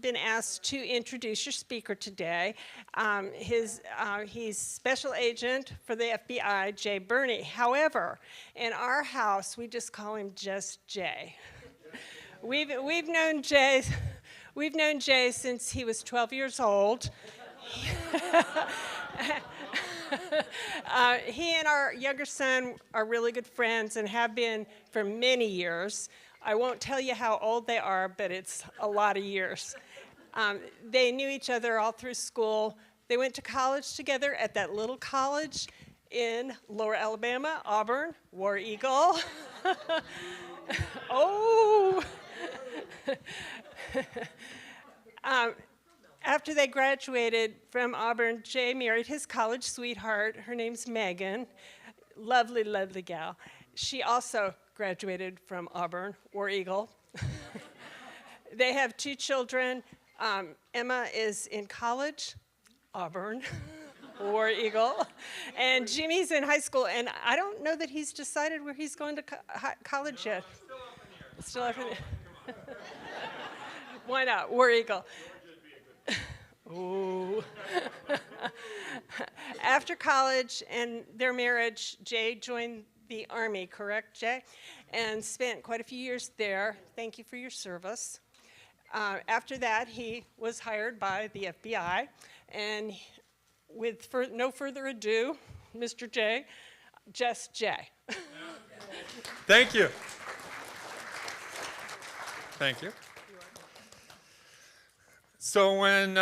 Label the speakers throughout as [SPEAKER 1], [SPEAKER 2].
[SPEAKER 1] been asked to introduce your speaker today. He's Special Agent for the FBI, Jay Burney. However, in our house, we just call him just Jay. We've known Jay since he was 12 years old. He and our younger son are really good friends and have been for many years. I won't tell you how old they are, but it's a lot of years. They knew each other all through school. They went to college together at that little college in Lower Alabama, Auburn, War Eagle. Oh! After they graduated from Auburn, Jay married his college sweetheart. Her name's Megan. Lovely, lovely gal. She also graduated from Auburn, War Eagle. They have 2 children. Emma is in college, Auburn, War Eagle. And Jimmy's in high school, and I don't know that he's decided where he's going to college yet. Still up in the Why not? War Eagle. Ooh. After college and their marriage, Jay joined the Army, correct, Jay? And spent quite a few years there. Thank you for your service. After that, he was hired by the FBI. And with no further ado, Mr. Jay, just Jay.
[SPEAKER 2] Thank you. Thank you. So when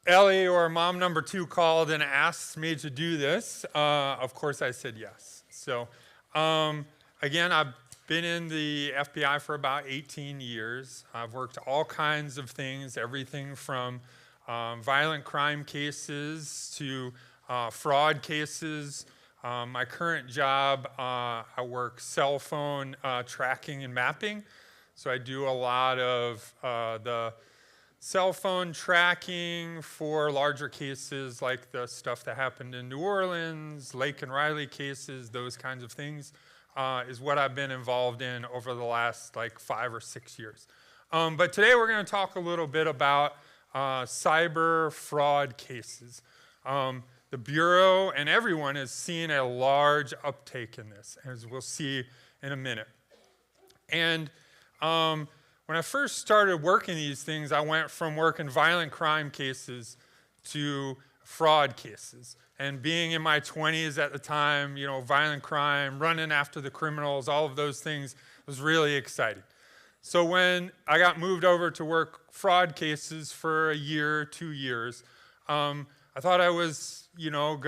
[SPEAKER 2] Ellie, or mom number 2, called and asked me to do this, of course I said yes. So again, I've been in the FBI for about 18 years. I've worked all kinds of things, everything from violent crime cases to fraud cases. My current job, I work cell phone tracking and mapping. So I do a lot of the cell phone tracking for larger cases like the stuff that happened in New Orleans, Lake and Riley cases, those kinds of things, is what I've been involved in over the last like 5 or 6 years. But today we're going to talk a little bit about cyber fraud cases. The Bureau and everyone is seeing a large uptake in this, as we'll see in a minute. And when I first started working these things, I went from working violent crime cases to fraud cases. And being in my 20s at the time, you know, violent crime, running after the criminals, all of those things was really exciting. So when I got moved over to work fraud cases for a year, 2 years, I thought I was, you know,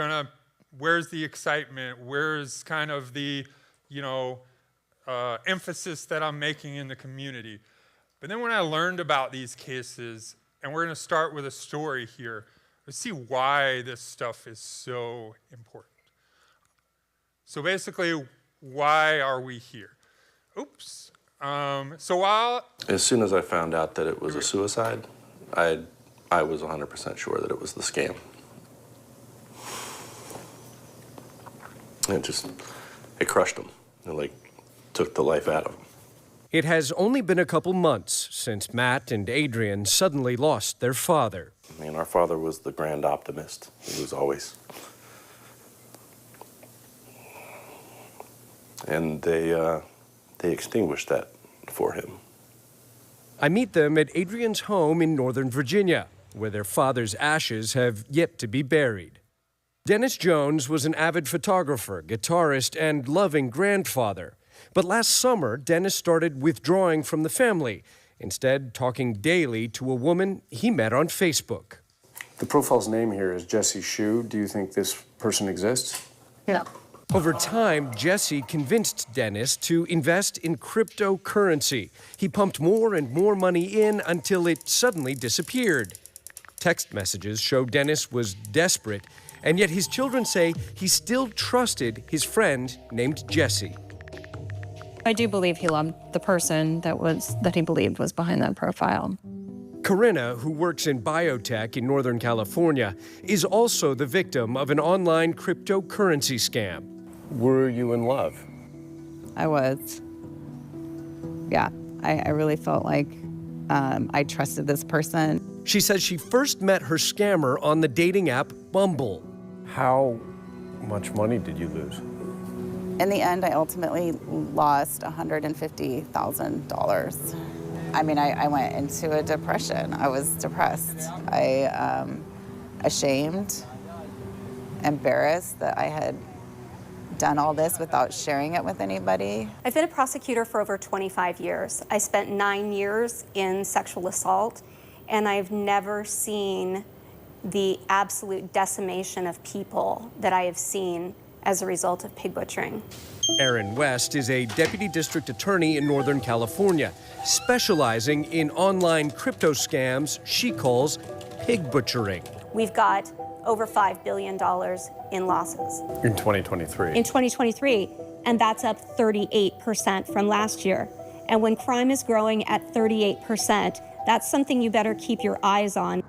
[SPEAKER 2] where's the excitement? Where's kind of the, you know, emphasis that I'm making in the community? But then when I learned about these cases, and we're going to start with a story here, let's see why this stuff is so important. So basically, why are we here? Oops.
[SPEAKER 3] As soon as I found out that it was a suicide, I was 100% sure that it was the scam. It crushed him. It like took the life out of him.
[SPEAKER 4] It has only been a couple months since Matt and Adrian suddenly lost their father.
[SPEAKER 3] I mean, our father was the grand optimist. He was always. And they extinguished that for him.
[SPEAKER 4] I meet them at Adrian's home in Northern Virginia, where their father's ashes have yet to be buried. Dennis Jones was an avid photographer, guitarist, and loving grandfather. But last summer, Dennis started withdrawing from the family, instead talking daily to a woman he met on Facebook.
[SPEAKER 5] The profile's name here is Jesse Shu. Do you think this person exists?
[SPEAKER 6] No.
[SPEAKER 4] Over time, Jesse convinced Dennis to invest in cryptocurrency. He pumped more and more money in until it suddenly disappeared. Text messages show Dennis was desperate, and yet his children say he still trusted his friend named Jesse.
[SPEAKER 6] I do believe he loved the person that he believed was behind that profile.
[SPEAKER 4] Corinna, who works in biotech in Northern California, is also the victim of an online cryptocurrency scam.
[SPEAKER 5] Were you in love?
[SPEAKER 6] I was. Yeah, I really felt like
[SPEAKER 7] I trusted this person.
[SPEAKER 4] She says she first met her scammer on the dating app Bumble.
[SPEAKER 5] How much money did you lose?
[SPEAKER 7] In the end, I ultimately lost $150,000. I mean, I went into a depression. I was depressed. Ashamed, embarrassed that I had done all this without sharing it with anybody.
[SPEAKER 8] I've been a prosecutor for over 25 years. I spent 9 years in sexual assault, and I've never seen the absolute decimation of people that I have seen as a result of pig butchering.
[SPEAKER 4] Erin West is a deputy district attorney in Northern California, specializing in online crypto scams she calls pig butchering.
[SPEAKER 8] We've got over $5 billion in losses.
[SPEAKER 5] In 2023.
[SPEAKER 8] In 2023, and that's up 38% from last year. And when crime is growing at 38%, that's something you better keep your eyes on.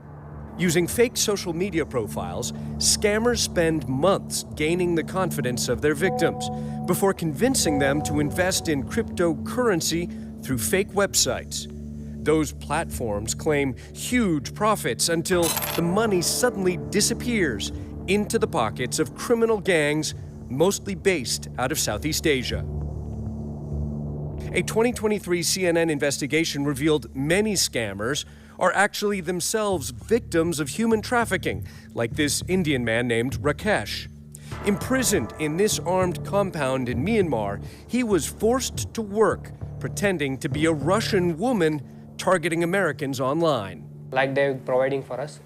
[SPEAKER 4] Using fake social media profiles, scammers spend months gaining the confidence of their victims before convincing them to invest in cryptocurrency through fake websites. Those platforms claim huge profits until the money suddenly disappears into the pockets of criminal gangs, mostly based out of Southeast Asia. A 2023 CNN investigation revealed many scammers are actually themselves victims of human trafficking, like this Indian man named Rakesh. Imprisoned in this armed compound in Myanmar, he was forced to work, pretending to be a Russian woman targeting Americans online.
[SPEAKER 9] Like they're providing for us.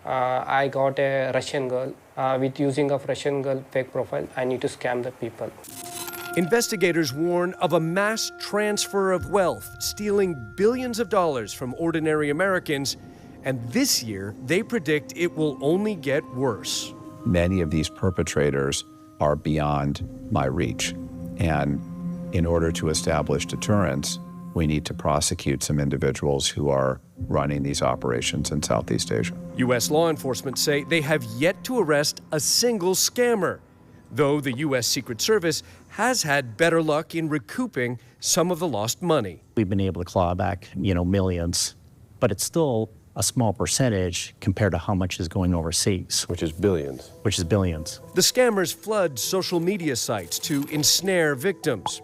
[SPEAKER 9] I got a Russian girl. With using of Russian girl fake profile, I need to scam the people.
[SPEAKER 4] Investigators warn of a mass transfer of wealth, stealing billions of dollars from ordinary Americans, and this year they predict it will only get worse.
[SPEAKER 10] Many of these perpetrators are beyond my reach, and in order to establish deterrence, we need to prosecute some individuals who are running these operations in Southeast Asia.
[SPEAKER 4] U.S. law enforcement say they have yet to arrest a single scammer, though the U.S. Secret Service has had better luck in recouping some of the lost money.
[SPEAKER 11] We've been able to claw back, millions, but it's still a small percentage compared to how much is going overseas.
[SPEAKER 5] Which is billions.
[SPEAKER 11] Which is billions.
[SPEAKER 4] The scammers flood social media sites to ensnare victims.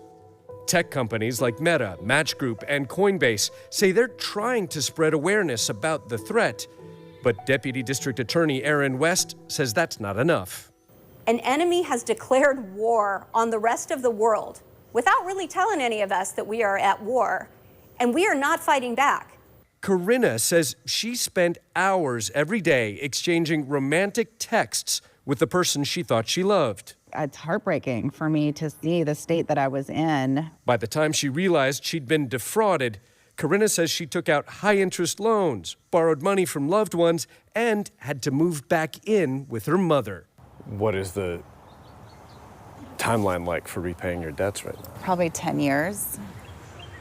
[SPEAKER 4] Tech companies like Meta, Match Group, and Coinbase say they're trying to spread awareness about the threat, but Deputy District Attorney Erin West says that's not enough.
[SPEAKER 8] An enemy has declared war on the rest of the world without really telling any of us that we are at war, and we are not fighting back.
[SPEAKER 4] Corinna says she spent hours every day exchanging romantic texts with the person she thought she loved.
[SPEAKER 7] It's heartbreaking for me to see the state that I was in.
[SPEAKER 4] By the time she realized she'd been defrauded, Corinna says she took out high-interest loans, borrowed money from loved ones, and had to move back in with her mother.
[SPEAKER 5] What is the timeline like for repaying your debts right now?
[SPEAKER 7] Probably 10 years.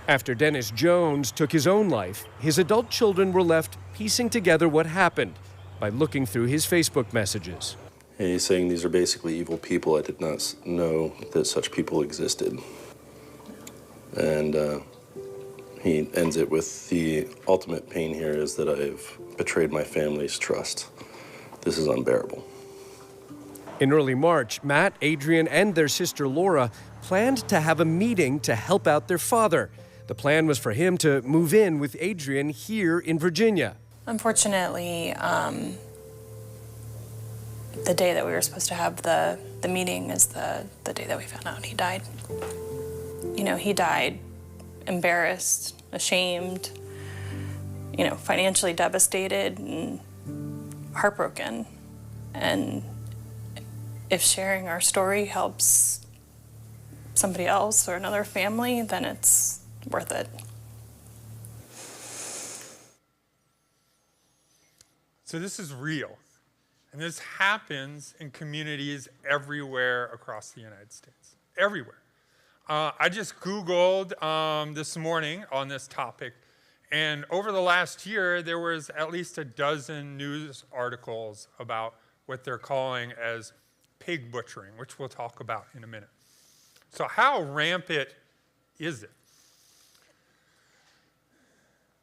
[SPEAKER 4] After Dennis Jones took his own life, his adult children were left piecing together what happened by looking through his Facebook messages.
[SPEAKER 3] He's saying these are basically evil people. I did not know that such people existed. And he ends it with the ultimate pain here is that I've betrayed my family's trust. This is unbearable.
[SPEAKER 4] In early March, Matt, Adrian, and their sister Laura planned to have a meeting to help out their father. The plan was for him to move in with Adrian here in Virginia.
[SPEAKER 12] Unfortunately, the day that we were supposed to have the meeting is the day that we found out he died. He died embarrassed, ashamed, financially devastated and heartbroken. And if sharing our story helps somebody else or another family, then it's worth it.
[SPEAKER 2] So this is real. And this happens in communities everywhere across the United States. Everywhere. I just Googled this morning on this topic, and over the last year, there was at least a dozen news articles about what they're calling as pig butchering, which we'll talk about in a minute. So how rampant is it?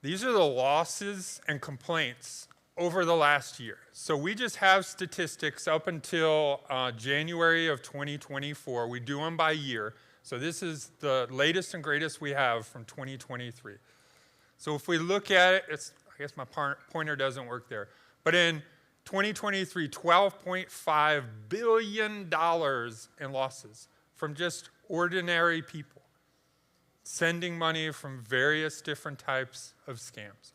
[SPEAKER 2] These are the losses and complaints over the last year. So we just have statistics up until January of 2024. We do them by year. So this is the latest and greatest we have from 2023. So if we look at it, I guess my pointer doesn't work there. But in 2023, $12.5 billion in losses from just ordinary people sending money from various different types of scams.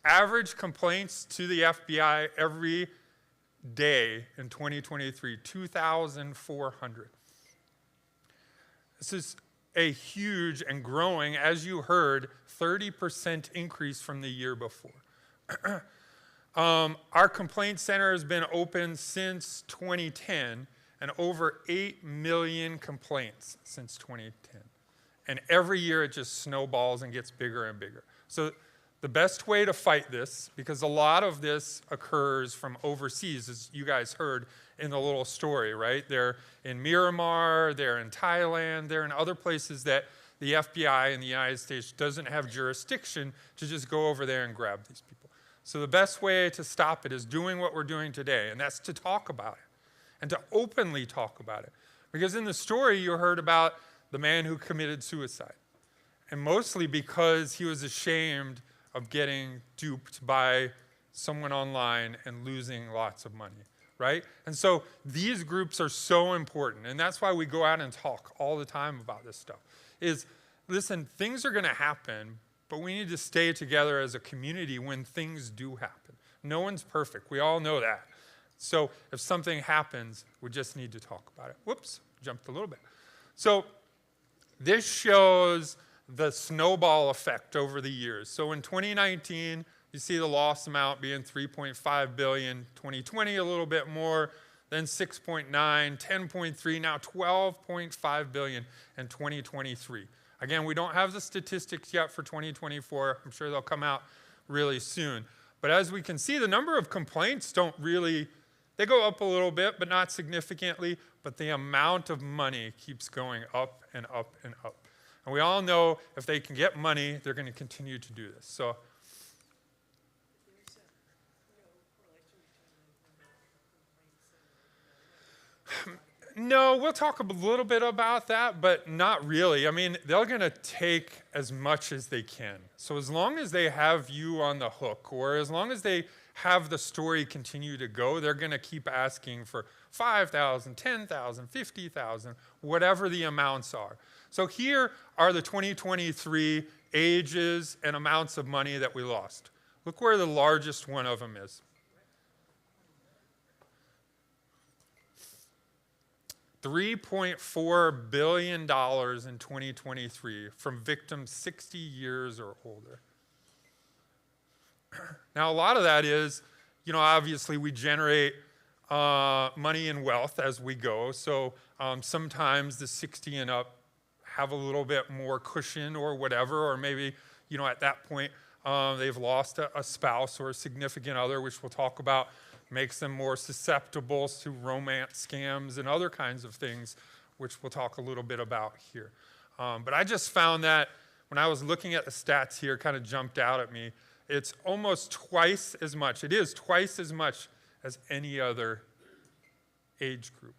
[SPEAKER 2] Average complaints to the FBI every day in 2023, 2,400. This is a huge and growing, as you heard, 30% increase from the year before. Our complaint center has been open since 2010 and over 8 million complaints since 2010. And every year it just snowballs and gets bigger and bigger. So the best way to fight this, because a lot of this occurs from overseas, as you guys heard in the little story, right? They're in Myanmar, they're in Thailand, they're in other places that the FBI in the United States doesn't have jurisdiction to just go over there and grab these people. So the best way to stop it is doing what we're doing today, and that's to talk about it and to openly talk about it. Because in the story you heard about the man who committed suicide, and mostly because he was ashamed of getting duped by someone online and losing lots of money, right? And so these groups are so important, and that's why we go out and talk all the time about this stuff, is, listen, things are gonna happen, but we need to stay together as a community when things do happen. No one's perfect, we all know that. So if something happens, we just need to talk about it. Whoops, jumped a little bit. So this shows the snowball effect over the years. So in 2019, you see the loss amount being 3.5 billion, 2020 a little bit more, then 6.9, 10.3, now 12.5 billion in 2023. Again, we don't have the statistics yet for 2024. I'm sure they'll come out really soon. But as we can see, the number of complaints don't really, they go up a little bit, but not significantly, but the amount of money keeps going up and up and up. And we all know if they can get money, they're going to continue to do this. So, no, we'll talk a little bit about that, but not really. I mean, they're going to take as much as they can. So as long as they have you on the hook, or as long as they have the story continue to go, they're going to keep asking for 5,000, 10,000, 50,000, whatever the amounts are. So here are the 2023 ages and amounts of money that we lost. Look where the largest one of them is. $3.4 billion in 2023 from victims 60 years or older. Now, a lot of that is, you know, obviously we generate money and wealth as we go. So sometimes the 60 and up have a little bit more cushion or whatever, or maybe, you know, at that point they've lost a spouse or a significant other, which we'll talk about, makes them more susceptible to romance scams and other kinds of things, which we'll talk a little bit about here. But I just found that when I was looking at the stats here, kind of jumped out at me. It's almost twice as much. It is twice as much as any other age group.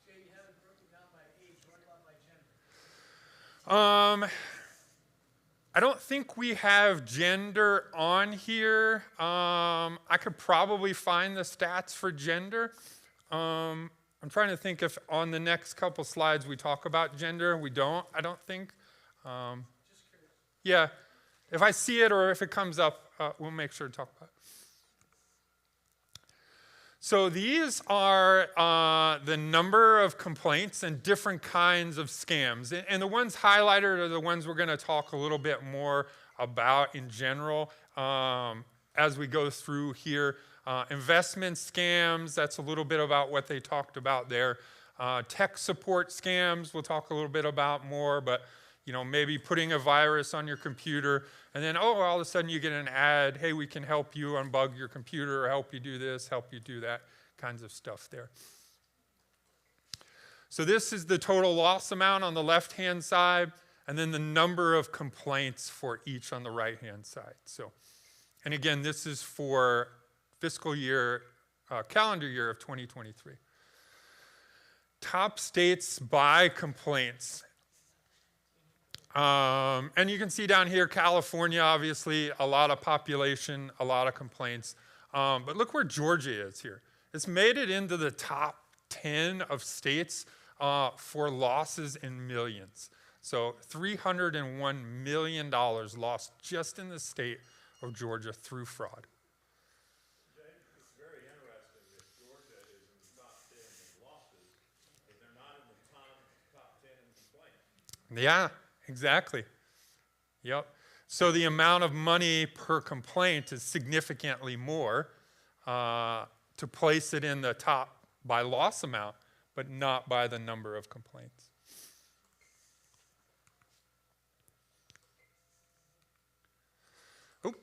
[SPEAKER 13] Jay, you haven't broken down by age. What about by gender?
[SPEAKER 2] I don't think we have gender on here. I could probably find the stats for gender. I'm trying to think if on the next couple slides we talk about gender. We don't, I don't think.
[SPEAKER 13] Just curious.
[SPEAKER 2] Yeah, if I see it or if it comes up, we'll make sure to talk about it. So these are the number of complaints and different kinds of scams. And the ones highlighted are the ones we're going to talk a little bit more about in general as we go through here. Investment scams, that's a little bit about what they talked about there. Tech support scams, we'll talk a little bit about more, but you know, maybe putting a virus on your computer, and then, oh, all of a sudden you get an ad, hey, we can help you unbug your computer, or help you do this, help you do that, kinds of stuff there. So this is the total loss amount on the left-hand side. and then the number of complaints for each on the right-hand side. So, and again, this is for fiscal year, calendar year of 2023. Top states by complaints. And you can see down here, California, obviously, a lot of population, a lot of complaints. But look where Georgia is here. It's made it into the top 10 of states for losses in millions. So $301 million lost just in the state of Georgia through fraud.
[SPEAKER 14] It's very interesting that Georgia is in the top 10 in losses, but they're not in the top 10 in complaints.
[SPEAKER 2] Yeah, exactly. Yep. So the amount of money per complaint is significantly more to place it in the top by loss amount, but not by the number of complaints. Oop.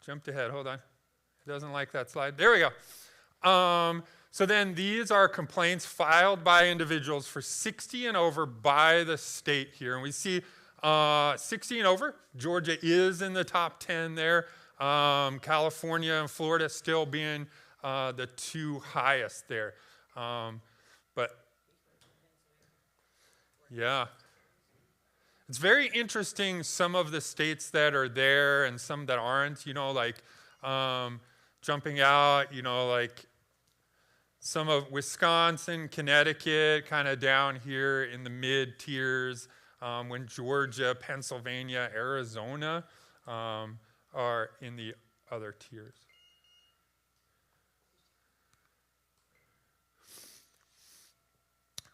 [SPEAKER 2] Jumped ahead, hold on. It doesn't like that slide. There we go. So then these are complaints filed by individuals for 60 and over by the state here. And we see 60 and over, Georgia is in the top 10 there. California and Florida still being the two highest there. But yeah. It's very interesting, some of the states that are there and some that aren't, you know, like jumping out, you know, like some of Wisconsin, Connecticut, kind of down here in the mid tiers, when Georgia, Pennsylvania, Arizona are in the other tiers.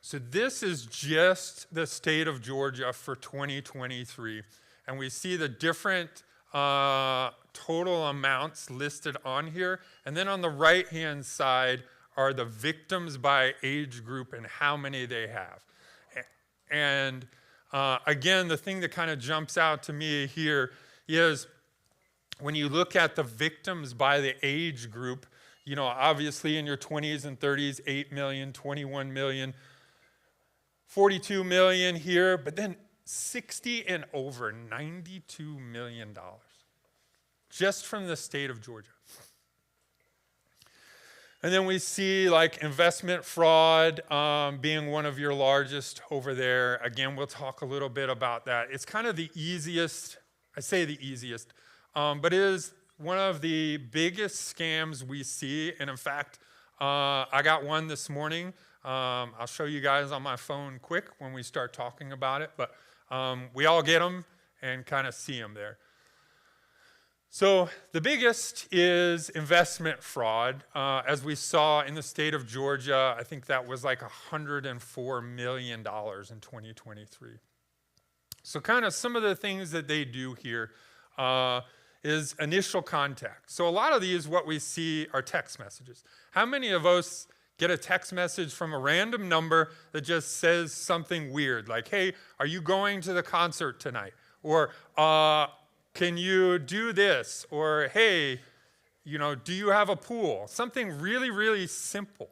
[SPEAKER 2] So this is just the state of Georgia for 2023. And we see the different total amounts listed on here. And then on the right-hand side are the victims by age group and how many they have. And again, the thing that kind of jumps out to me here is when you look at the victims by the age group, you know, obviously in your 20s and 30s, 8 million, 21 million, 42 million here, but then 60 and over, $92 million, just from the state of Georgia. And then we see like investment fraud being one of your largest over there. Again, we'll talk a little bit about that. It's kind of the easiest, I say the easiest, but it is one of the biggest scams we see. And in fact, I got one this morning. I'll show you guys on my phone quick when we start talking about it, but we all get them and kind of see them there. So the biggest is investment fraud. As we saw in the state of Georgia, I think that was like $104 million in 2023. So kind of some of the things that they do here is initial contact. So a lot of these, what we see are text messages. How many of us get a text message from a random number that just says something weird, like, hey, are you going to the concert tonight? Or, can you do this? Or, hey, you know, do you have a pool? Something really, really simple.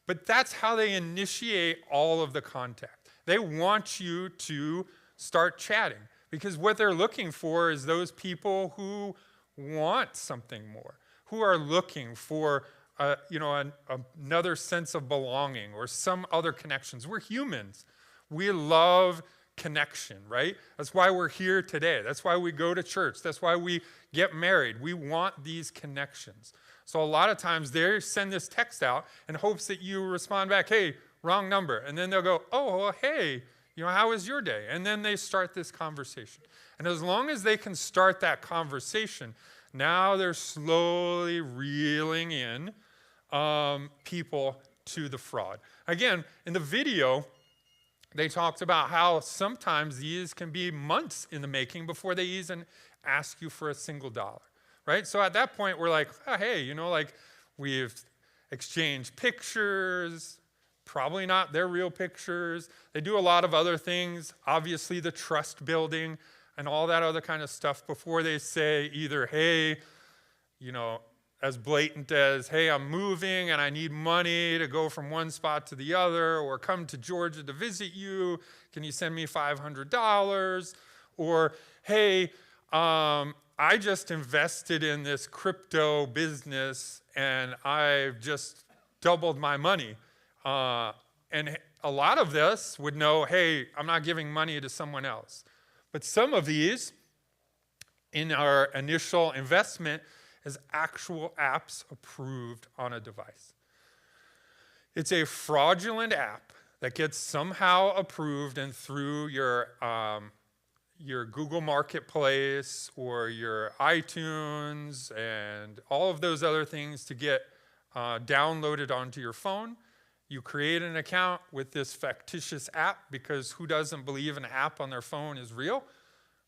[SPEAKER 2] But that's how they initiate all of the contact. They want you to start chatting because what they're looking for is those people who want something more, who are looking for another sense of belonging or some other connections. We're humans. We love connection, right? That's why we're here today. That's why we go to church. That's why we get married. We want these connections. So a lot of times they send this text out in hopes that you respond back, hey, wrong number. And then they'll go, oh, well, hey, you know, how was your day? And then they start this conversation. And as long as they can start that conversation, now they're slowly reeling in people to the fraud. Again, in the video, they talked about how sometimes these can be months in the making before they even ask you for a single dollar, right? So at that point, we're like, oh, hey, you know, like we've exchanged pictures, probably not their real pictures. They do a lot of other things, obviously the trust building and all that other kind of stuff before they say either, hey, you know, as blatant as, hey, I'm moving and I need money to go from one spot to the other, or come to Georgia to visit you. Can you send me $500? Or, hey, I just invested in this crypto business and I've just doubled my money. And a lot of this would know, hey, I'm not giving money to someone else. But some of these, in our initial investment, is actual apps approved on a device. It's a fraudulent app that gets somehow approved and through your Google Marketplace or your iTunes and all of those other things to get downloaded onto your phone. You create an account with this fictitious app, because who doesn't believe an app on their phone is real,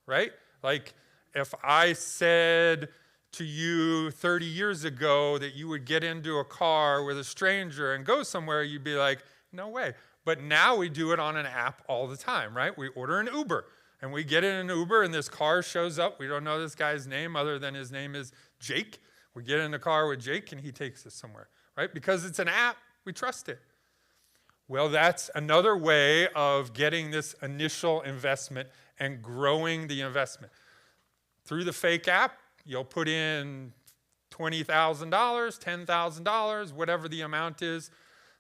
[SPEAKER 2] right? Like if I said to you 30 years ago that you would get into a car with a stranger and go somewhere, you'd be like, no way. But now we do it on an app all the time, right? We order an Uber and we get in an Uber and this car shows up. We don't know this guy's name other than his name is Jake. We get in the car with Jake and he takes us somewhere, right? Because it's an app, we trust it. Well, that's another way of getting this initial investment and growing the investment. Through the fake app, you'll put in $20,000, $10,000, whatever the amount is.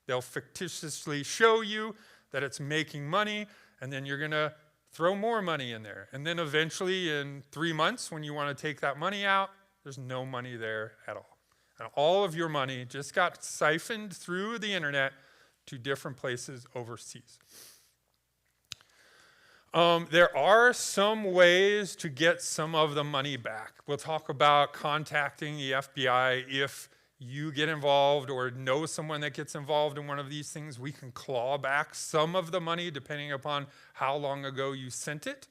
[SPEAKER 2] They'll fictitiously show you that it's making money, and then you're going to throw more money in there. And then eventually, in 3 months, when you want to take that money out, there's no money there at all. And all of your money just got siphoned through the internet to different places overseas. There are some ways to get some of the money back. We'll talk about contacting the FBI if you get involved or know someone that gets involved in one of these things. We can claw back some of the money depending upon how long ago you sent it,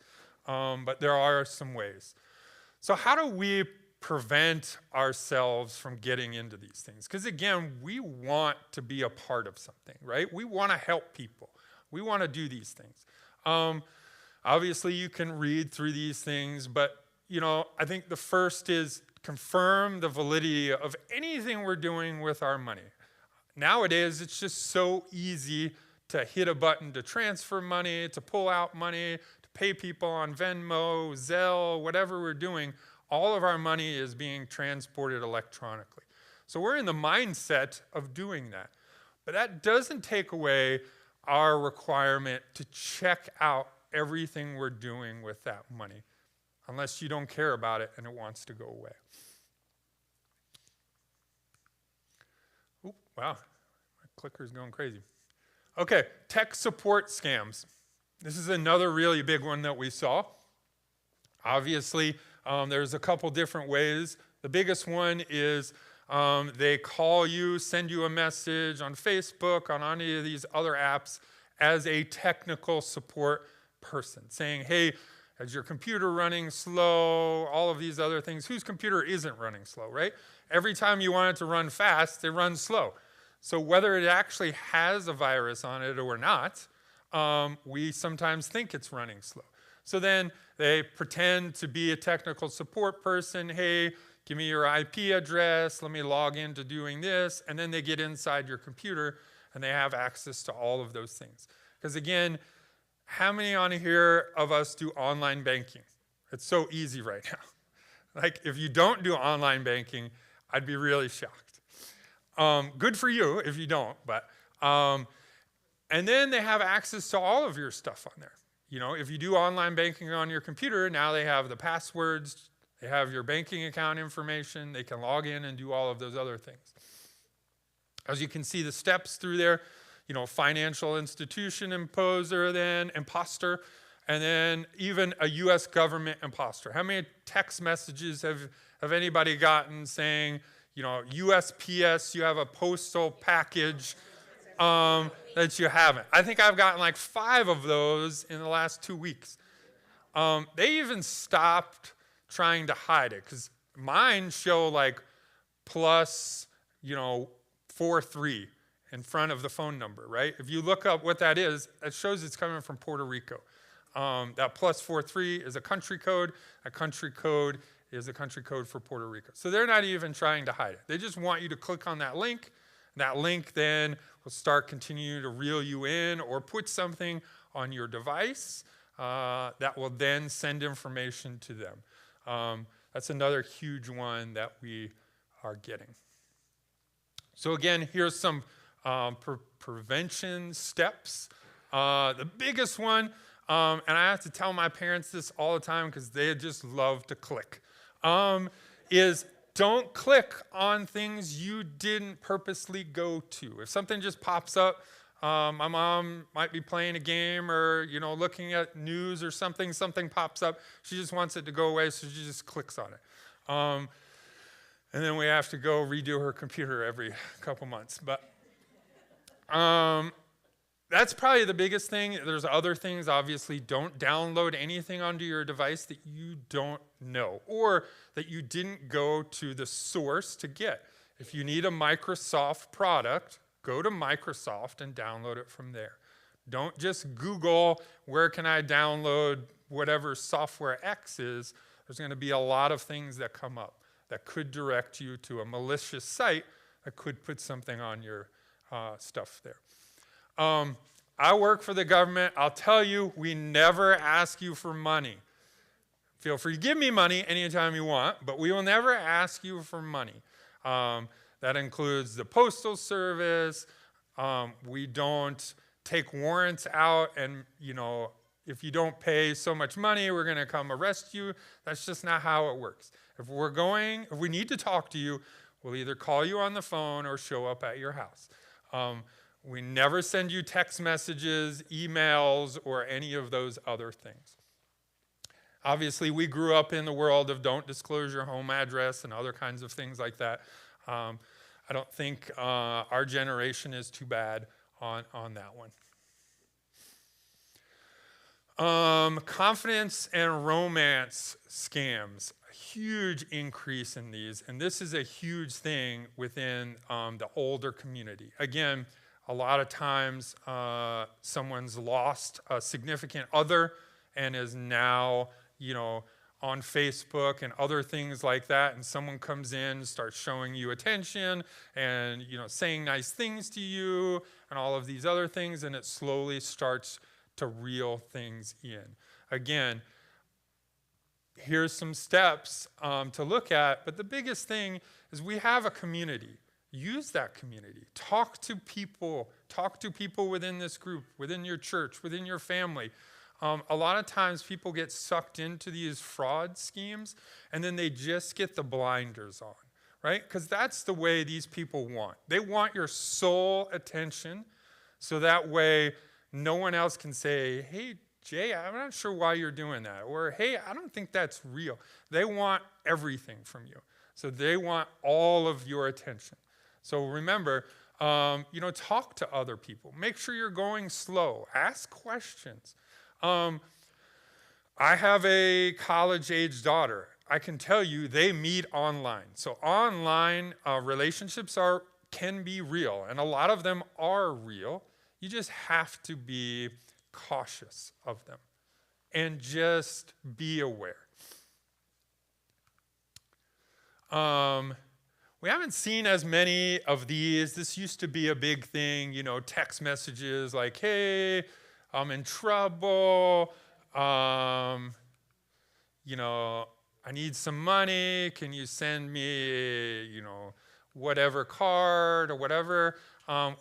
[SPEAKER 2] but there are some ways. So how do we prevent ourselves from getting into these things? Because again, we want to be a part of something, right? We want to help people. We want to do these things. Obviously, you can read through these things, but I think the first is confirm the validity of anything we're doing with our money. Nowadays, it's just so easy to hit a button to transfer money, to pull out money, to pay people on Venmo, Zelle, whatever we're doing. All of our money is being transported electronically. So we're in the mindset of doing that. But that doesn't take away our requirement to check out everything we're doing with that money, unless you don't care about it and it wants to go away. Oop, wow, my clicker's going crazy. Okay, tech support scams. This is another really big one that we saw. Obviously, there's a couple different ways. The biggest one is they call you, send you a message on Facebook, on any of these other apps as a technical support person, saying, hey, is your computer running slow? All of these other things. Whose computer isn't running slow, right? Every time you want it to run fast, it runs slow. So whether it actually has a virus on it or not, we sometimes think it's running slow. So then they pretend to be a technical support person. Hey, give me your IP address. Let me log into doing this. And then they get inside your computer and they have access to all of those things. Because again, how many on here of us do online banking? It's so easy right now. Like if you don't do online banking, I'd be really shocked. Good for you if you don't, but and then they have access to all of your stuff on there. If you do online banking on your computer, now they have the passwords, they have your banking account information, they can log in and do all of those other things. As you can see the steps through there, financial institution imposter, then imposter, and then even a US government imposter. How many text messages have anybody gotten saying, USPS, you have a postal package that you haven't? I think I've gotten like 5 of those in the last 2 weeks. They even stopped trying to hide it because mine show like plus, 43 in front of the phone number, right? If you look up what that is, it shows it's coming from Puerto Rico. That plus 43 is a country code. A country code is the country code for Puerto Rico. So they're not even trying to hide it. They just want you to click on that link. That link then will start continuing to reel you in or put something on your device that will then send information to them. That's another huge one that we are getting. So again, here's some prevention steps. The biggest one, and I have to tell my parents this all the time because they just love to click, is don't click on things you didn't purposely go to. If something just pops up, my mom might be playing a game or looking at news or something pops up. She just wants it to go away, so she just clicks on it. And then we have to go redo her computer every couple months. But that's probably the biggest thing. There's other things, obviously. Don't download anything onto your device that you don't know or that you didn't go to the source to get. If you need a Microsoft product, go to Microsoft and download it from there. Don't just Google, where can I download whatever software X is. There's going to be a lot of things that come up that could direct you to a malicious site that could put something on your stuff there. I work for the government. I'll tell you, we never ask you for money. Feel free to give me money anytime you want, but we will never ask you for money. That includes the Postal Service. We don't take warrants out and, if you don't pay so much money, we're going to come arrest you. That's just not how it works. If we need to talk to you, we'll either call you on the phone or show up at your house. We never send you text messages, emails, or any of those other things. Obviously, we grew up in the world of don't disclose your home address and other kinds of things like that. I don't think our generation is too bad on that one. Confidence and romance scams, a huge increase in these, and this is a huge thing within the older community. Again, a lot of times someone's lost a significant other and is now, on Facebook and other things like that, and someone comes in, starts showing you attention and, saying nice things to you and all of these other things, and it slowly starts to reel things in. Again, here's some steps to look at, but the biggest thing is we have a community. Use that community. Talk to people within this group, within your church, within your family. A lot of times people get sucked into these fraud schemes and then they just get the blinders on, right? Because that's the way these people want. They want your sole attention so that way no one else can say, hey, Jay, I'm not sure why you're doing that. Or, hey, I don't think that's real. They want everything from you. So they want all of your attention. So remember, talk to other people. Make sure you're going slow. Ask questions. I have a college-age daughter. I can tell you they meet online. So online relationships can be real, and a lot of them are real. You just have to be cautious of them and just be aware. We haven't seen as many of these. This used to be a big thing, text messages like, hey, I'm in trouble, I need some money, can you send me, whatever card or whatever.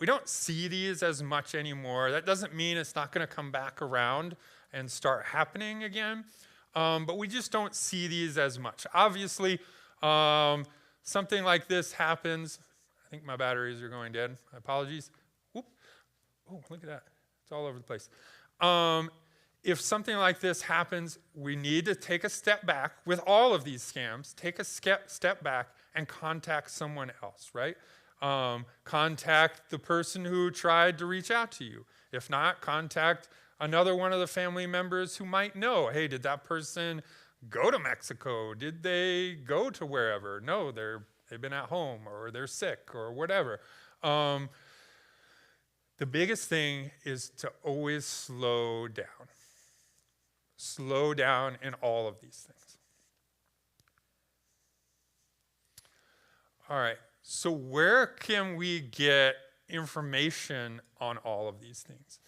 [SPEAKER 2] We don't see these as much anymore. That doesn't mean it's not going to come back around and start happening again, but we just don't see these as much. Obviously, something like this happens. I think my batteries are going dead. My apologies. Whoop. Oh, look at that. It's all over the place. If something like this happens, we need to take a step back with all of these scams. Take a step back and contact someone else, right? Contact the person who tried to reach out to you. If not, contact another one of the family members who might know, hey, did that person go to Mexico? Did they go to wherever? No, they've been at home or they're sick or whatever. The biggest thing is to always slow down. Slow down in all of these things. All right, so where can we get information on all of these things?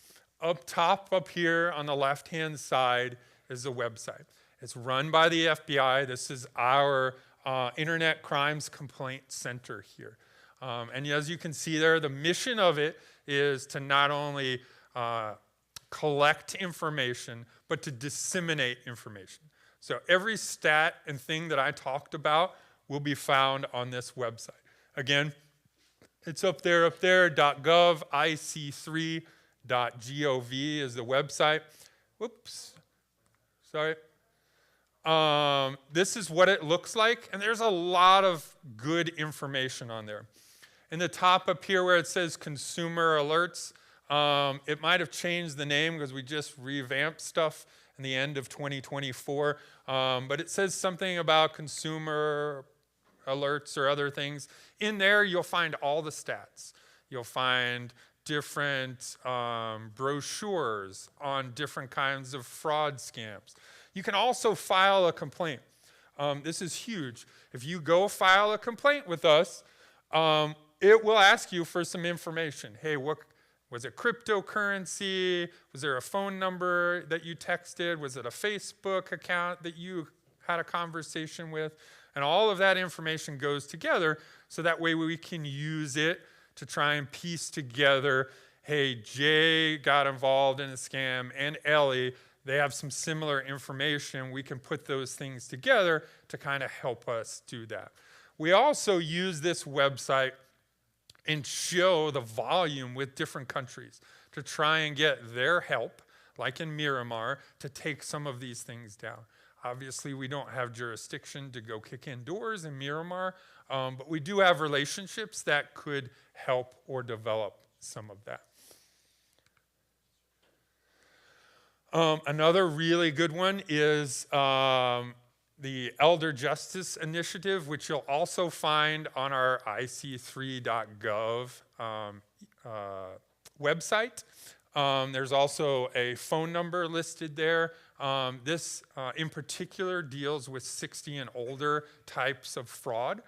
[SPEAKER 2] Up top, up here on the left-hand side is the website. It's run by the FBI. This is our Internet Crimes Complaint Center here. And as you can see there, the mission of it is to not only collect information, but to disseminate information. So every stat and thing that I talked about will be found on this website. Again, it's up there, .gov, ic3.gov is the website. Whoops, sorry. This is what it looks like, and there's a lot of good information on there. In the top up here where it says consumer alerts, it might have changed the name because we just revamped stuff in the end of 2024, but it says something about consumer alerts or other things. In there, you'll find all the stats. You'll find different brochures on different kinds of fraud scams. You can also file a complaint. This is huge. If you go file a complaint with us, it will ask you for some information. Hey, what was it cryptocurrency? Was there a phone number that you texted? Was it a Facebook account that you had a conversation with? And all of that information goes together so that way we can use it to try and piece together, hey, Jay got involved in a scam and Ellie, they have some similar information. We can put those things together to kind of help us do that. We also use this website and show the volume with different countries to try and get their help, like in Myanmar, to take some of these things down. Obviously, we don't have jurisdiction to go kick in doors in Myanmar, but we do have relationships that could help or develop some of that. Another really good one is the Elder Justice Initiative, which you'll also find on our ic3.gov website. There's also a phone number listed there. This in particular deals with 60 and older types of fraud.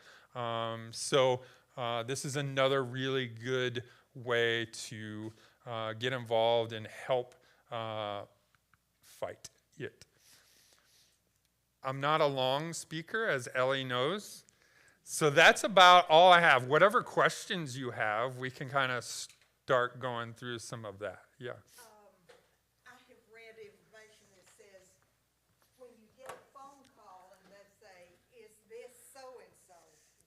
[SPEAKER 2] This is another really good way to get involved and help fight it. I'm not a long speaker, as Ellie knows. So that's about all I have. Whatever questions you have, we can kind of start going through some of that. Yeah.
[SPEAKER 15] I have read information that says when you get a phone call and they say, is this so-and-so,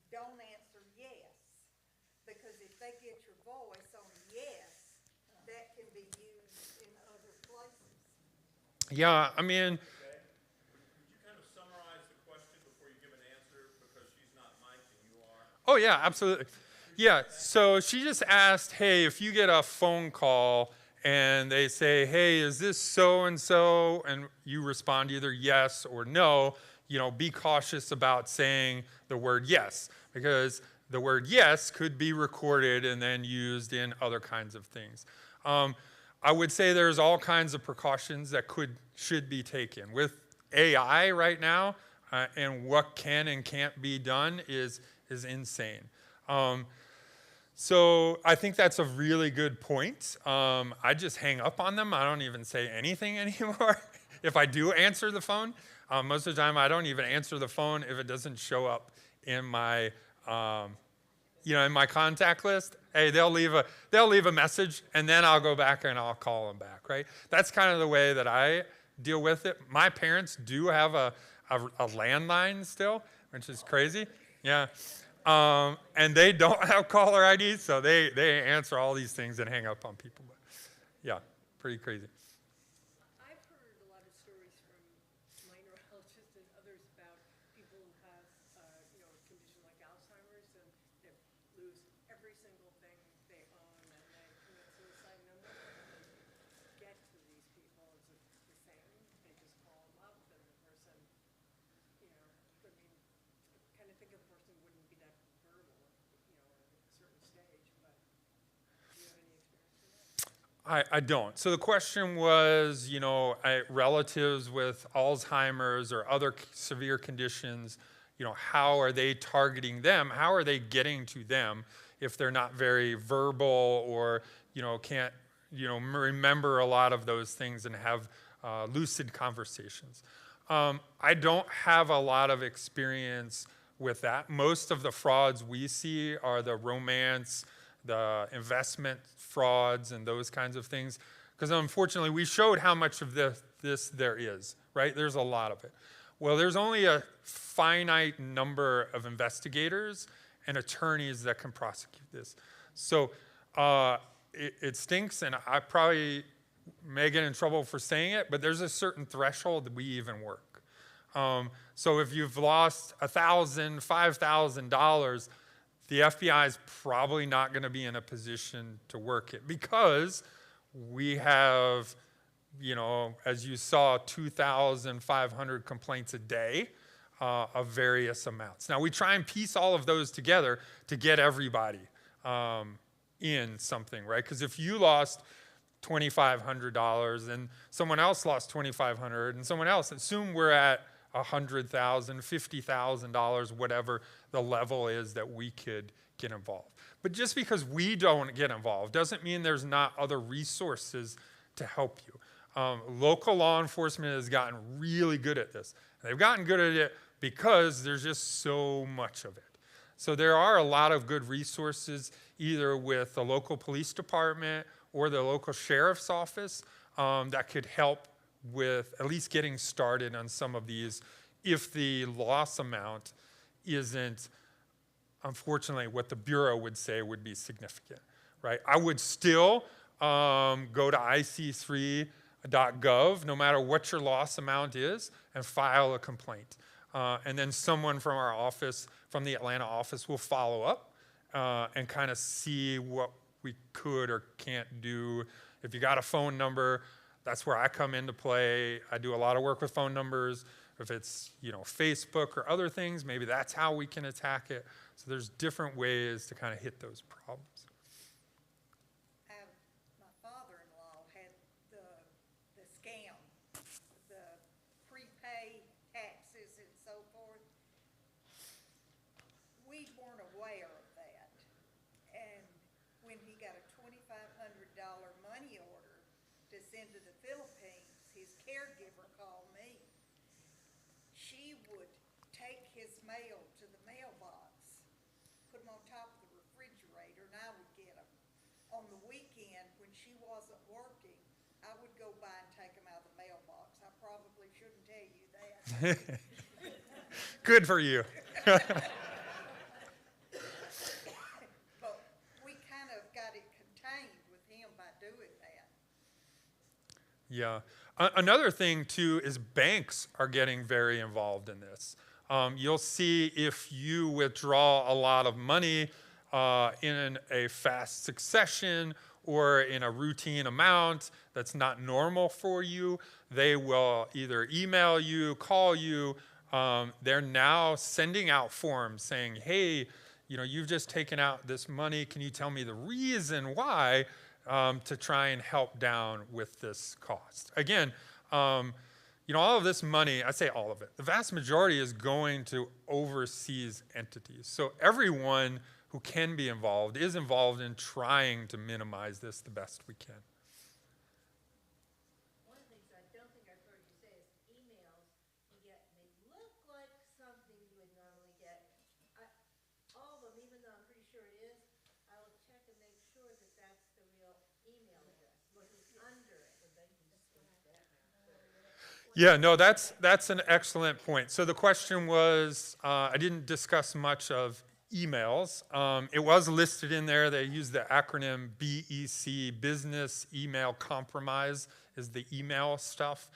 [SPEAKER 15] don't answer yes. Because if they get your voice on yes, that can be used in other places.
[SPEAKER 2] Yeah, I mean, oh, yeah, absolutely. Yeah, so she just asked, hey, if you get a phone call and they say, hey, is this so-and-so? And you respond either yes or no, be cautious about saying the word yes, because the word yes could be recorded and then used in other kinds of things. I would say there's all kinds of precautions that should be taken. With AI right now, and what can and can't be done is insane. So I think that's a really good point. I just hang up on them. I don't even say anything anymore. If I do answer the phone, most of the time I don't even answer the phone if it doesn't show up in my, in my contact list. Hey, they'll leave a message, and then I'll go back and I'll call them back, right? That's kind of the way that I deal with it. My parents do have a landline still, which is crazy. Yeah. And they don't have caller ID, so they answer all these things and hang up on people. But yeah, pretty crazy.
[SPEAKER 13] I've heard a lot of stories from my neurologists and others about people who have, a condition like Alzheimer's and they lose every single thing they own and they commit suicide. No one can get to these people. Is it the same? They just fall in love and the person, kind of think of the person wouldn't be that verbal, at a certain stage, but do you have any experience with that?
[SPEAKER 2] I don't. So the question was, relatives with Alzheimer's or other severe conditions, how are they targeting them? How are they getting to them if they're not very verbal or, can't, remember a lot of those things and have lucid conversations? I don't have a lot of experience with that. Most of the frauds we see are the romance, the investment frauds, and those kinds of things. Because unfortunately, we showed how much of this there is, right? There's a lot of it. Well, there's only a finite number of investigators and attorneys that can prosecute this. So it stinks, and I probably may get in trouble for saying it, but there's a certain threshold that we even work. So if you've lost $1,000, $5,000, the FBI is probably not going to be in a position to work it because we have, as you saw, 2,500 complaints a day of various amounts. Now, we try and piece all of those together to get everybody in something, right? Because if you lost $2,500 and someone else lost $2,500 and someone else, assume we're at $100,000, $50,000, whatever the level is that we could get involved. But just because we don't get involved doesn't mean there's not other resources to help you. Local law enforcement has gotten really good at this. They've gotten good at it because there's just so much of it. So there are a lot of good resources, either with the local police department or the local sheriff's office, that could help with at least getting started on some of these if the loss amount isn't, unfortunately, what the Bureau would say would be significant, right? I would still go to IC3.gov, no matter what your loss amount is, and file a complaint. And then someone from our office, from the Atlanta office, will follow up and kind of see what we could or can't do. If you got a phone number, that's where I come into play. I do a lot of work with phone numbers. If it's, Facebook or other things, maybe that's how we can attack it. So there's different ways to kind of hit those problems.
[SPEAKER 15] My father-in-law had the scam, the prepay taxes and so forth. We weren't aware of that. And when he got a $2,500 money order to send to the Philippines, his caregiver called me. She would take his mail to the mailbox, put them on top of the refrigerator, and I would get them. On the weekend, when she wasn't working, I would go by and take them out of the mailbox. I probably shouldn't tell you that.
[SPEAKER 2] Good for you.
[SPEAKER 15] But we kind of got it contained with him by doing that.
[SPEAKER 2] Yeah. Another thing, too, is banks are getting very involved in this. You'll see if you withdraw a lot of money in a fast succession or in a routine amount that's not normal for you, they will either email you, call you. They're now sending out forms saying, hey, you've just taken out this money. Can you tell me the reason why? To try and help down with this cost. Again, all of this money, I say all of it, the vast majority is going to overseas entities. So everyone who can be involved is involved in trying to minimize this the best we can.
[SPEAKER 16] One of the things I don't think I've heard you say is emails you get, they look like something you would normally get. All of them, even though I'm pretty sure it is, I will check and make sure that that's the real email address. What is under it?
[SPEAKER 2] Yeah, no, that's an excellent point. So the question was, I didn't discuss much of emails. It was listed in there. They use the acronym BEC, Business Email Compromise, is the email stuff.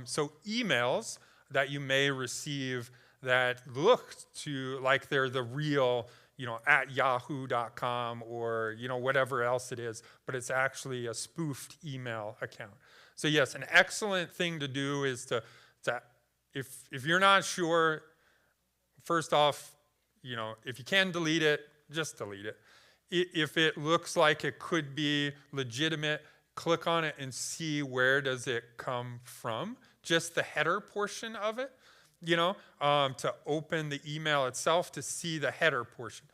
[SPEAKER 2] So emails that you may receive that look to like they're the real, at yahoo.com or, whatever else it is, but it's actually a spoofed email account. So yes, an excellent thing to do is to if you're not sure, first off, if you can delete it, just delete it. If it looks like it could be legitimate, click on it and see where does it come from, just the header portion of it. to open the email itself to see the header portion.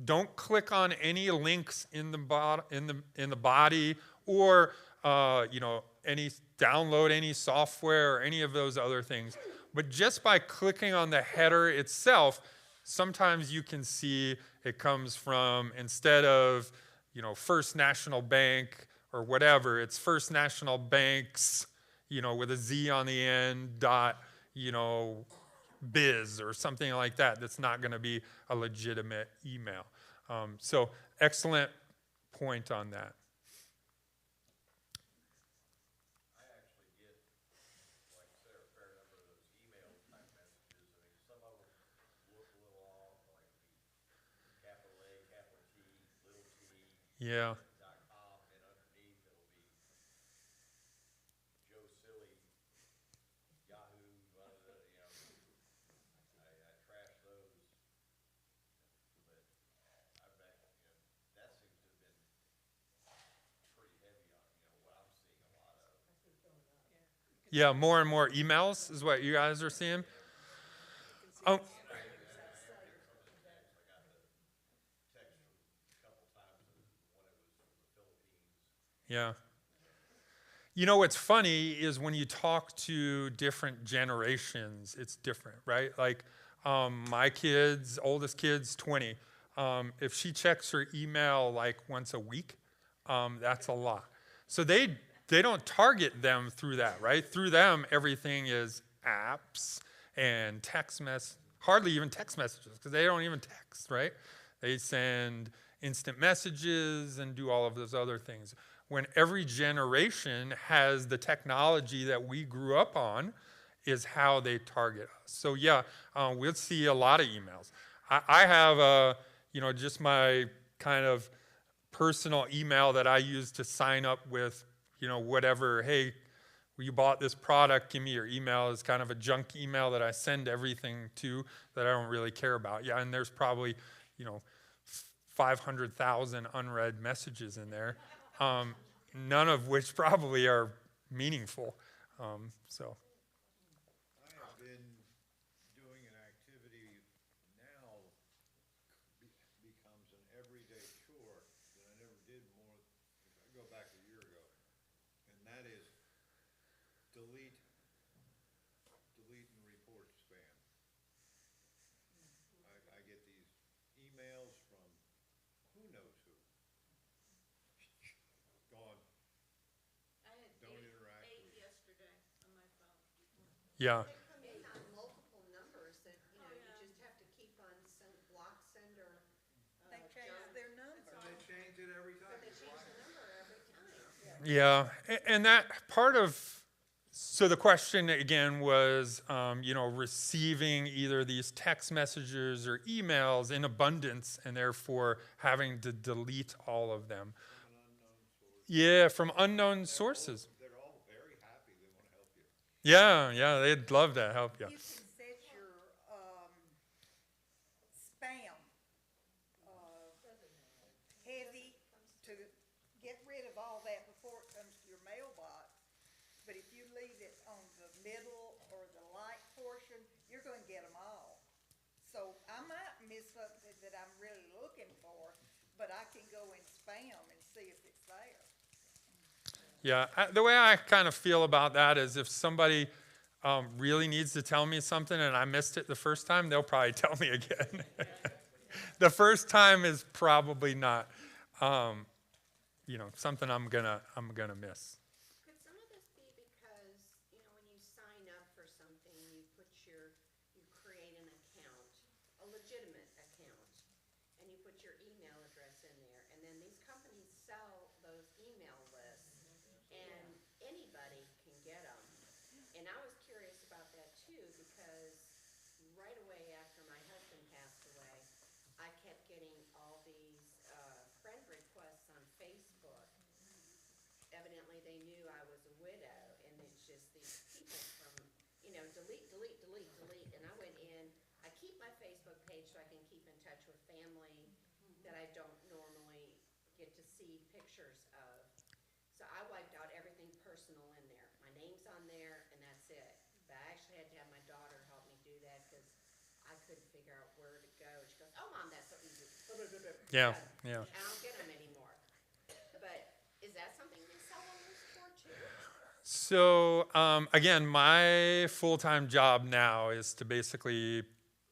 [SPEAKER 2] Don't click on any links in the body or download any software or any of those other things. But just by clicking on the header itself, sometimes you can see it comes from, instead of First National Bank or whatever, it's First National Banks, with a Z on the end, dot, biz or something like that. That's not going to be a legitimate email. So excellent point on that. Yeah. Yeah, more and more emails is what you guys are seeing. Oh. Yeah. What's funny is when you talk to different generations, it's different, right? Like my kids, oldest kid's 20. If she checks her email like once a week, that's a lot. So they don't target them through that, right? Through them, everything is apps and hardly even text messages, because they don't even text, right? They send instant messages and do all of those other things. When every generation has the technology that we grew up on, is how they target us. So yeah, we'll see a lot of emails. I have just my kind of personal email that I use to sign up with, whatever, hey, you bought this product, give me your email. Is kind of a junk email that I send everything to that I don't really care about. Yeah, and there's probably, 500,000 unread messages in there. None of which probably are meaningful. So.
[SPEAKER 14] I have been doing an activity now becomes an everyday chore that I never did more. I go back a year ago, and that is delete and report spam. I get these emails from who knows who. Gone.
[SPEAKER 16] I had
[SPEAKER 14] Don't interact
[SPEAKER 16] eight
[SPEAKER 14] with.
[SPEAKER 16] yesterday on my phone.
[SPEAKER 2] Yeah.
[SPEAKER 16] They come in on multiple numbers that, you just have to keep on block sender.
[SPEAKER 15] They change their number.
[SPEAKER 14] They change it every time.
[SPEAKER 16] They change the number every time.
[SPEAKER 2] Yeah, and that part of, so the question again was, receiving either these text messages or emails in abundance and therefore having to delete all of them. Yeah, from unknown sources.
[SPEAKER 14] They're all very happy. They want to help you.
[SPEAKER 2] Yeah, they'd love to help you.
[SPEAKER 15] You can set your spam heavy to get rid of all that before it comes to your mailbox. But if you leave it on the middle or the light portion, you're going to get them all. So I might miss something that I'm really looking for, but I can go in spam and see if it's there.
[SPEAKER 2] Yeah, the way I kind of feel about that is if somebody really needs to tell me something and I missed it the first time, they'll probably tell me again. The first time is probably not, something I'm gonna miss.
[SPEAKER 16] Could some of this be because, when you sign up for something, you create an account, a legitimate account, and you put your email address in there, and then these companies sell those email lists, and anybody can get them. And I was curious about that too, because right away after my husband passed away, I kept getting all these friend requests on Facebook. Evidently they knew I was a widow, and it's just these people from, delete. And I went in, I keep my Facebook page so I can keep in touch with family that I don't normally get to see pictures of. So I wiped out everything personal in there. My name's on there, and that's it. But I actually had to have my daughter help me do
[SPEAKER 17] couldn't figure out where to go. She goes, "Oh, Mom, that's so easy."
[SPEAKER 2] Yeah,
[SPEAKER 17] Done.
[SPEAKER 2] yeah.
[SPEAKER 17] I don't get them anymore. But is that something they sell on the store too?
[SPEAKER 2] So again, my full-time job now is to basically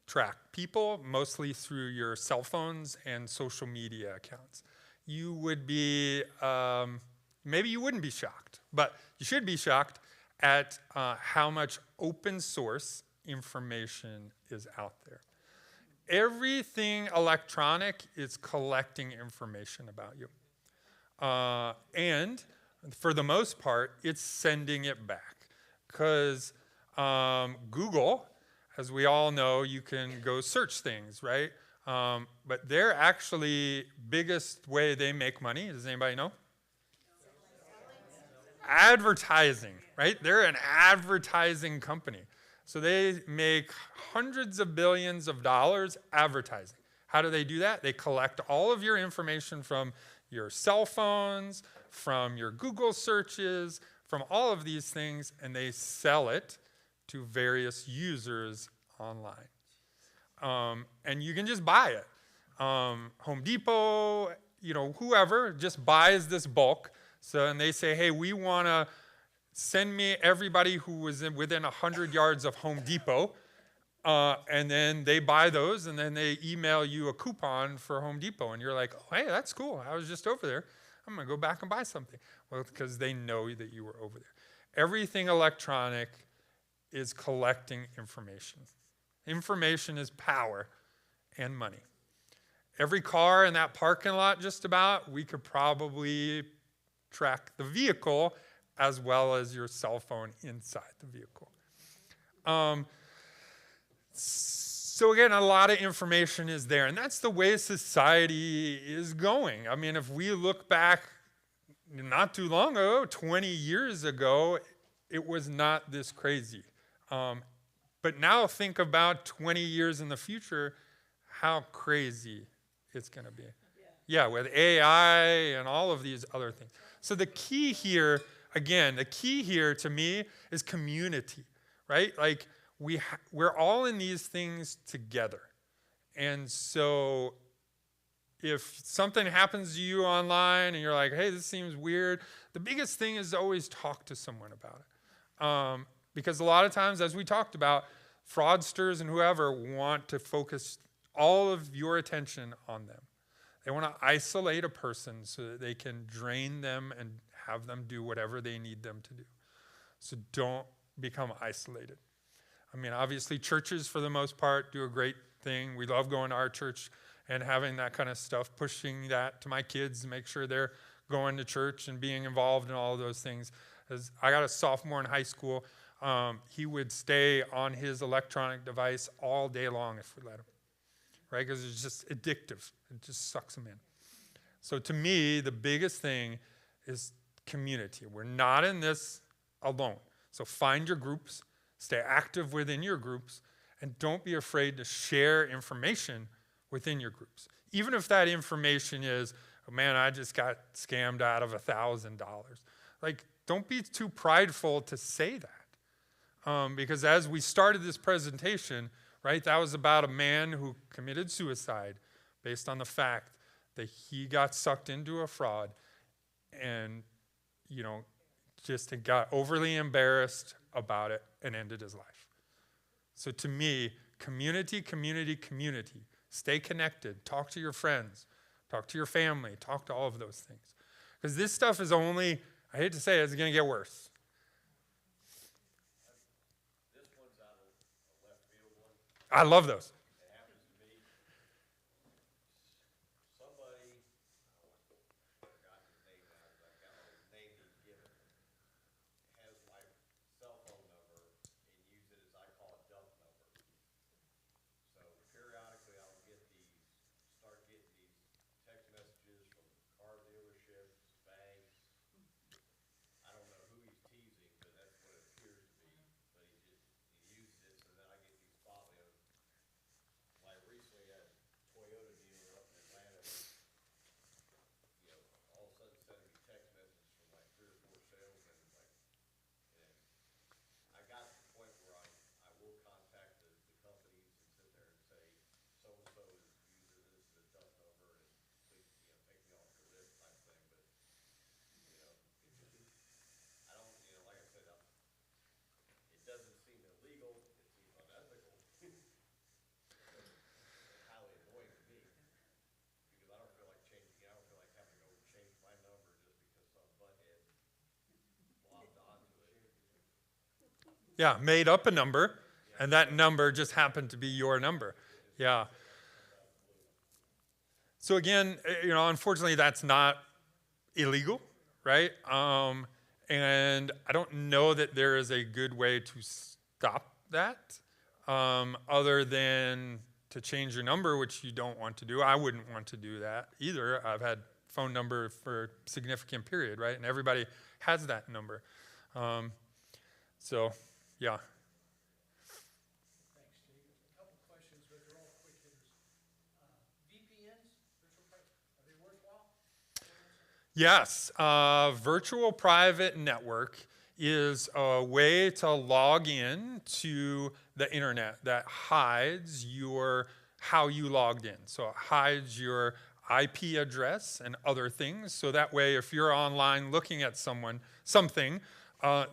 [SPEAKER 2] track people, mostly through your cell phones and social media accounts. You would be, maybe you wouldn't be shocked, but you should be shocked at how much open source information is out there. Everything electronic is collecting information about you. And for the most part, it's sending it back. Because Google, as we all know, you can go search things, right? But their actually biggest way they make money, does anybody know? Advertising, right? They're an advertising company. So they make hundreds of billions of dollars advertising. How do they do that? They collect all of your information from your cell phones, from your Google searches, from all of these things, and they sell it to various users online. And you can just buy it. Home Depot, whoever just buys this bulk. So, and they say, hey, we want to send me everybody who was within 100 yards of Home Depot. And then they buy those, and then they email you a coupon for Home Depot. And you're like, oh, hey, that's cool. I was just over there. I'm going to go back and buy something. Well, because they know that you were over there. Everything electronic is collecting information. Information is power and money. Every car in that parking lot, just about, we could probably track the vehicle as well as your cell phone inside the vehicle. So again, a lot of information is there, and that's the way society is going. I mean, if we look back not too long ago, 20 years ago, it was not this crazy. But now think about 20 years in the future, how crazy it's going to be. Yeah, with AI and all of these other things. So the key here, again, the key here to me is community, right? Like we're all in these things together. And so if something happens to you online and you're like, hey, this seems weird, the biggest thing is always talk to someone about it. Because a lot of times, as we talked about, fraudsters and whoever want to focus all of your attention on them. They want to isolate a person so that they can drain them and have them do whatever they need them to do. So don't become isolated. I mean, obviously, churches, for the most part, do a great thing. We love going to our church and having that kind of stuff, pushing that to my kids to make sure they're going to church and being involved in all of those things. As I got a sophomore in high school, he would stay on his electronic device all day long if we let him, right? Because it's just addictive. It just sucks him in. So to me, the biggest thing is community. We're not in this alone. So find your groups, stay active within your groups, and don't be afraid to share information within your groups. Even if that information is, oh man, I just got scammed out of $1,000. Like, don't be too prideful to say that. Because as we started this presentation, right, that was about a man who committed suicide based on the fact that he got sucked into a fraud and, just got overly embarrassed about it and ended his life. So to me, community, community, community. Stay connected. Talk to your friends. Talk to your family. Talk to all of those things. Because this stuff is only, I hate to say it, it's going to get worse. I love those. Yeah, made up a number, and that number just happened to be your number. Yeah. So again, unfortunately, that's not illegal, right? And I don't know that there is a good way to stop that, other than to change your number, which you don't want to do. I wouldn't want to do that either. I've had phone number for a significant period, right? And everybody has that number. So, yeah.
[SPEAKER 13] Thanks, Steve. A couple questions, but they're all quick hitters. VPNs, are they worthwhile?
[SPEAKER 2] Yes, virtual private network is a way to log in to the internet that hides how you logged in. So it hides your IP address and other things. So that way, if you're online looking at something,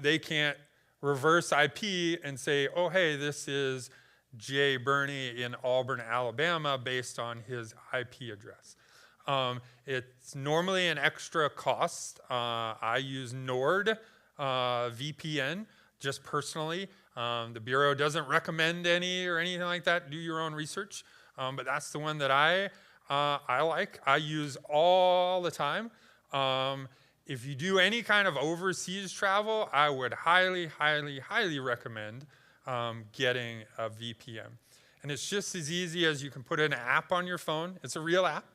[SPEAKER 2] they can't reverse IP and say, oh, hey, this is Jay Burney in Auburn, Alabama, based on his IP address. It's normally an extra cost. I use Nord VPN just personally. The Bureau doesn't recommend any or anything like that. Do your own research. But that's the one that I like. I use all the time. If you do any kind of overseas travel, I would highly, highly, highly recommend getting a VPN. And it's just as easy as you can put an app on your phone. It's a real app.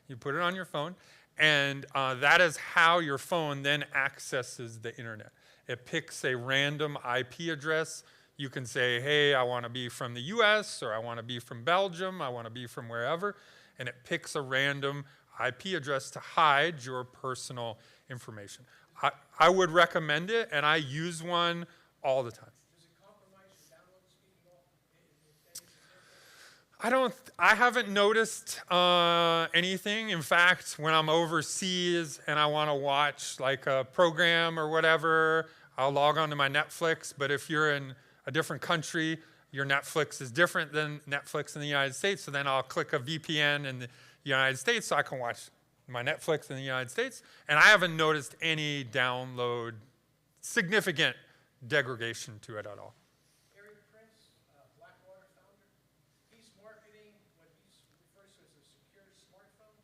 [SPEAKER 2] You put it on your phone, and that is how your phone then accesses the internet. It picks a random IP address. You can say, hey, I want to be from the US, or I want to be from Belgium, I want to be from wherever, and it picks a random IP address to hide your personal information. I would recommend it, and I use one all the time.
[SPEAKER 13] Does it compromise your download speed at all?
[SPEAKER 2] I haven't noticed anything. In fact, when I'm overseas and I want to watch like a program or whatever, I'll log on to my Netflix. But if you're in a different country, your Netflix is different than Netflix in the United States. So then I'll click a VPN in the United States so I can watch my Netflix in the United States. And I haven't noticed any significant degradation to it at all.
[SPEAKER 13] Eric Prince, Blackwater founder, he's marketing what he refers to as a secure smartphone.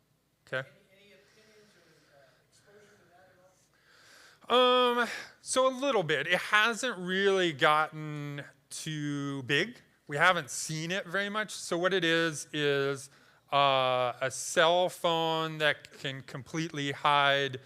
[SPEAKER 2] Okay.
[SPEAKER 13] Any opinions or exposure to that at all?
[SPEAKER 2] So a little bit. It hasn't really gotten too big. We haven't seen it very much. So what it is a cell phone that can completely hide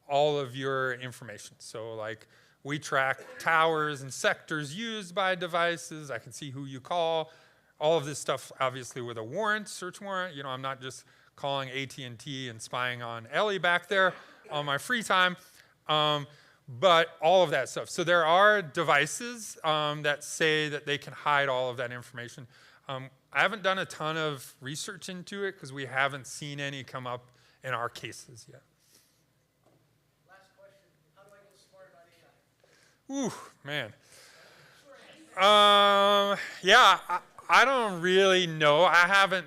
[SPEAKER 2] all of your information. So like we track towers and sectors used by devices. I can see who you call. All of this stuff, obviously, with a warrant, search warrant. I'm not just calling AT&T and spying on Ellie back there on my free time. But all of that stuff. So there are devices that say that they can hide all of that information. I haven't done a ton of research into it because we haven't seen any come up in our cases yet.
[SPEAKER 13] Last question, how do I get smart about AI?
[SPEAKER 2] Ooh, man. Yeah, I don't really know. I haven't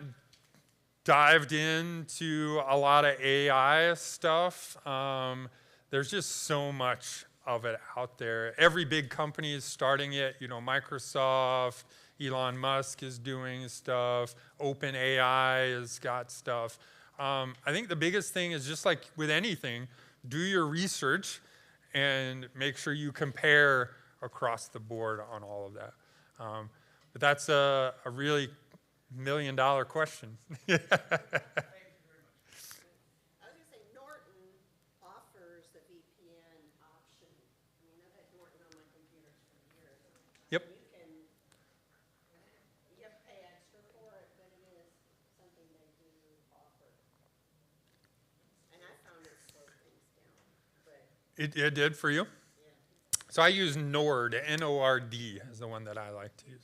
[SPEAKER 2] dived into a lot of AI stuff. There's just so much of it out there. Every big company is starting it. Microsoft, Elon Musk is doing stuff. OpenAI has got stuff. I think the biggest thing is just like with anything, do your research and make sure you compare across the board on all of that. But that's a really million-dollar question. Yep.
[SPEAKER 17] You have to pay extra for it, but it is something they do offer. And I found it slowed things down. But
[SPEAKER 2] It did for you?
[SPEAKER 17] yeah.
[SPEAKER 2] So I use Nord, N-O-R-D is the one that I like to use.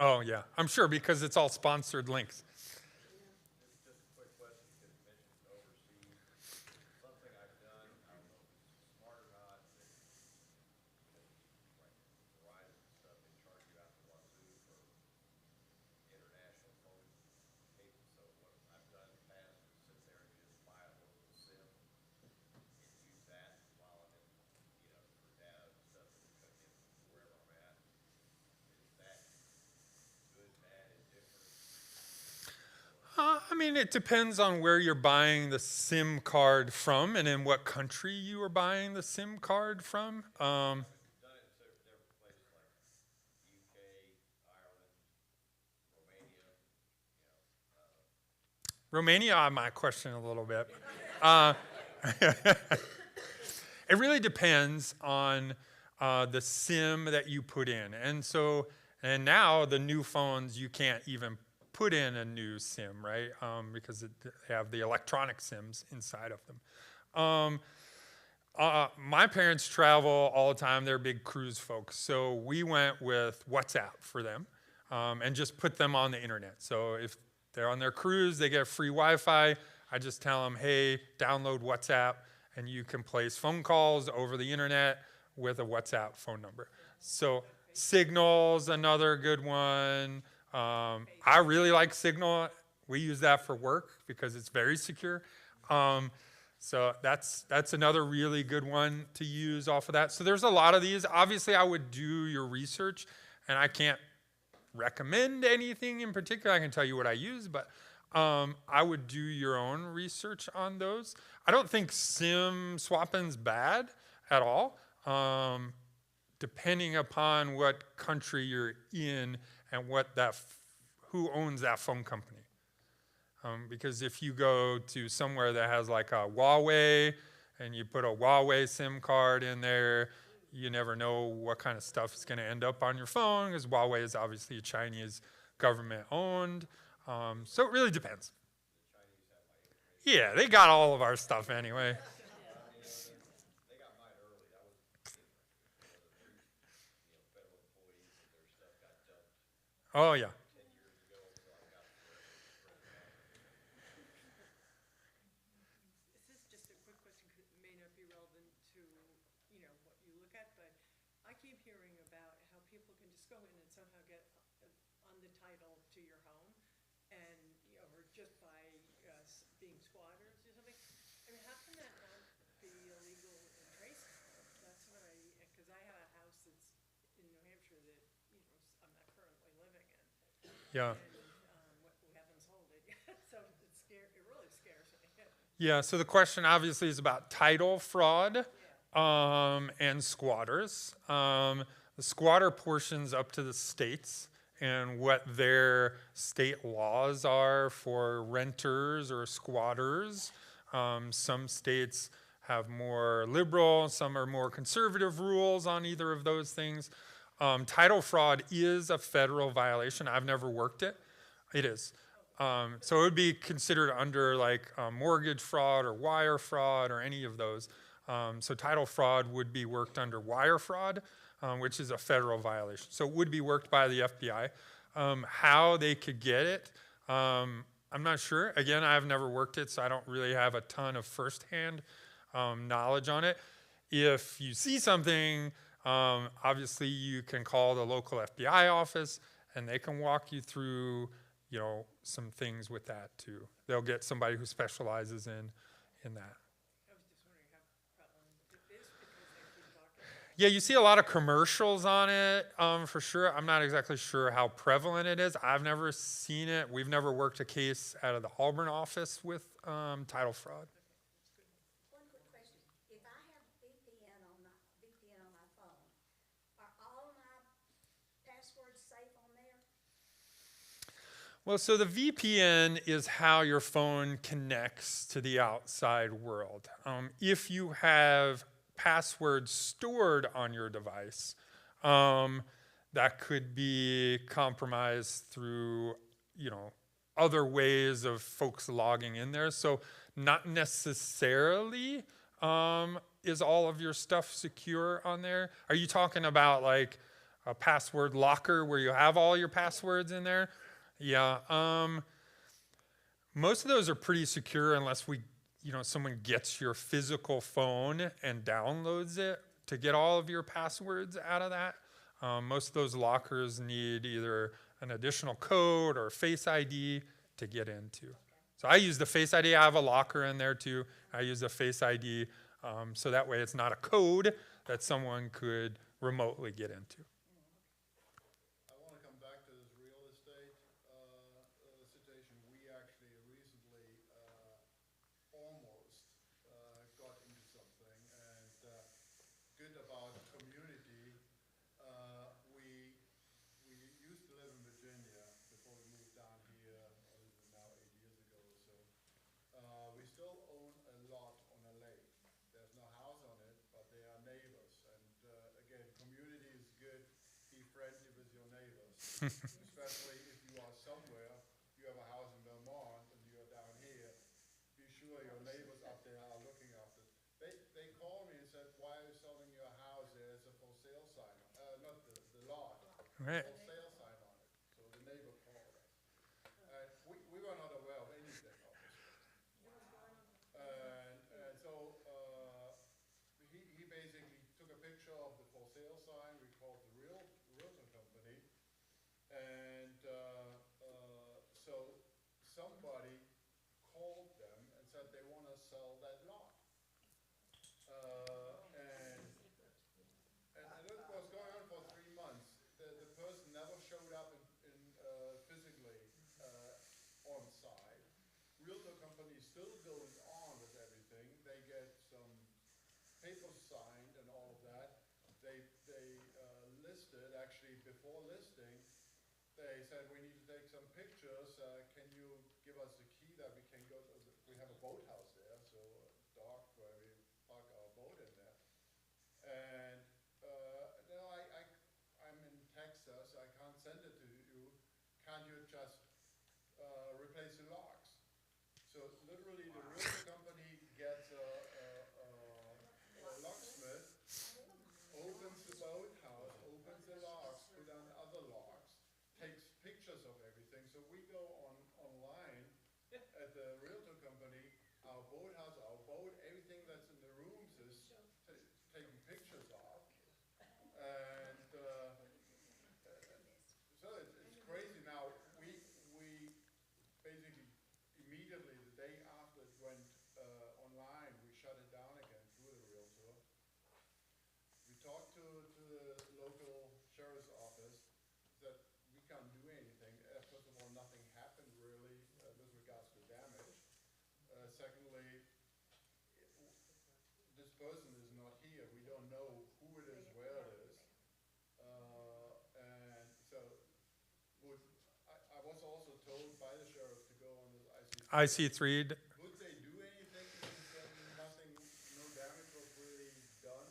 [SPEAKER 2] Oh, yeah. I'm sure because it's all sponsored links. I mean, it depends on where you're buying the SIM card from and in what country you are buying the SIM card from. Romania, I might question a little bit. It really depends on the SIM that you put in. And now the new phones, you can't even put in a new SIM, right? Because they have the electronic SIMs inside of them. My parents travel all the time. They're big cruise folks. So we went with WhatsApp for them and just put them on the internet. So if they're on their cruise, they get free Wi-Fi. I just tell them, hey, download WhatsApp, and you can place phone calls over the internet with a WhatsApp phone number. So Signal's another good one. I really like Signal. We use that for work because it's very secure. So that's another really good one to use off of that. So there's a lot of these. Obviously, I would do your research, and I can't recommend anything in particular. I can tell you what I use, but I would do your own research on those. I don't think SIM swapping's bad at all, depending upon what country you're in and who owns that phone company. Because if you go to somewhere that has like a Huawei and you put a Huawei SIM card in there, you never know what kind of stuff is going to end up on your phone, because Huawei is obviously Chinese government owned. So it really depends. Yeah, they got all of our stuff anyway. Oh, yeah.
[SPEAKER 13] This is just a quick question, because it may not be relevant to, what you look at, but I keep hearing about how people can just go in and somehow get on the title to your home, and, or just by being squatters or something. I mean, how can that not be illegal and traceable? That's what because I have a house that's in New Hampshire that, I'm not currently living in.
[SPEAKER 2] Yeah.
[SPEAKER 13] And we haven't sold it yet, so it really scares me.
[SPEAKER 2] Yeah, so the question obviously is about title fraud and squatters. The squatter portion's up to the states and what their state laws are for renters or squatters. Some states have more liberal, some are more conservative rules on either of those things. Title fraud is a federal violation. I've never worked it. It is. So it would be considered under like mortgage fraud or wire fraud or any of those. So title fraud would be worked under wire fraud, which is a federal violation. So it would be worked by the FBI. How they could get it, I'm not sure. Again, I've never worked it, so I don't really have a ton of firsthand knowledge on it. If you see something, obviously you can call the local FBI office and they can walk you through some things with that too. They'll get somebody who specializes in that.
[SPEAKER 13] I was just wondering how prevalent it is, because they keep talking.
[SPEAKER 2] Yeah, you see a lot of commercials on it, for sure. I'm not exactly sure how prevalent it is. I've never seen it. We've never worked a case out of the Auburn office with title fraud.
[SPEAKER 17] One quick question. If I have VPN on my phone, are all my passwords safe on there?
[SPEAKER 2] Well, so the VPN is how your phone connects to the outside world. If you have passwords stored on your device, that could be compromised through, other ways of folks logging in there. So not necessarily is all of your stuff secure on there. Are you talking about like a password locker where you have all your passwords in there? Yeah, most of those are pretty secure unless someone gets your physical phone and downloads it to get all of your passwords out of that. Most of those lockers need either an additional code or Face ID to get into. So I use the Face ID. I have a locker in there too. I use the Face ID so that way it's not a code that someone could remotely get into.
[SPEAKER 14] I want to come back to this real estate situation. We actually Especially if you are somewhere, you have a house in Vermont and you're down here, be sure your neighbors up there are looking after it. They called me and said, why are you selling your house? There's a for sale sign, not the lot,
[SPEAKER 2] Right.
[SPEAKER 14] for sale sign on it. So the neighbor called us. We were not aware of anything, obviously. And so he basically took a picture of the for sale sign, we called the realtor company, and so somebody called them and said they want to sell that lot. And it was going on for 3 months. The person never showed up physically on site. Realtor company is still going on with everything. They get some papers signed and all of that. They listed, actually before listing, they said, we need to take some pictures. Can you give us the key that we can go to, we have a boathouse there, so a dock where we park our boat in there. And no, I'm in Texas, I can't send it to you. Can't you just replace the locks? So literally the realtor company gets a locksmith, opens the boathouse, opens the locks, put on other locks, takes pictures of everything. So we go online at the realtor company, our boathouse, our boat, everything that's in the rooms is taken pictures of. And so it's crazy. Now, we basically immediately, the day after it went online, we shut it down again through the realtor. We talked to the local sheriff's office that we can't do anything. First of all, nothing happened really with regards to damage. Secondly, this person is not here. We don't know who it is, where it is. And so I was also told by the sheriff to go on this
[SPEAKER 2] IC3.
[SPEAKER 14] Would they do anything if no damage was really done?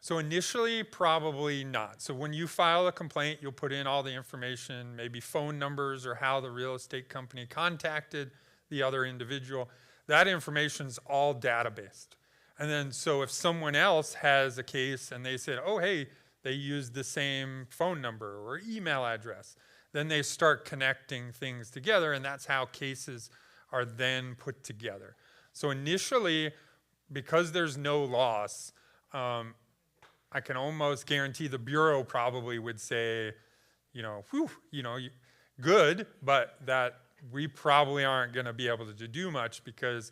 [SPEAKER 2] So initially, probably not. So when you file a complaint, you'll put in all the information, maybe phone numbers or how the real estate company contacted the other individual. That information's all data-based. And then, so if someone else has a case and they said, oh, hey, they used the same phone number or email address, then they start connecting things together, and that's how cases are then put together. So initially, because there's no loss, I can almost guarantee the Bureau probably would say, good, but that we probably aren't going to be able to do much because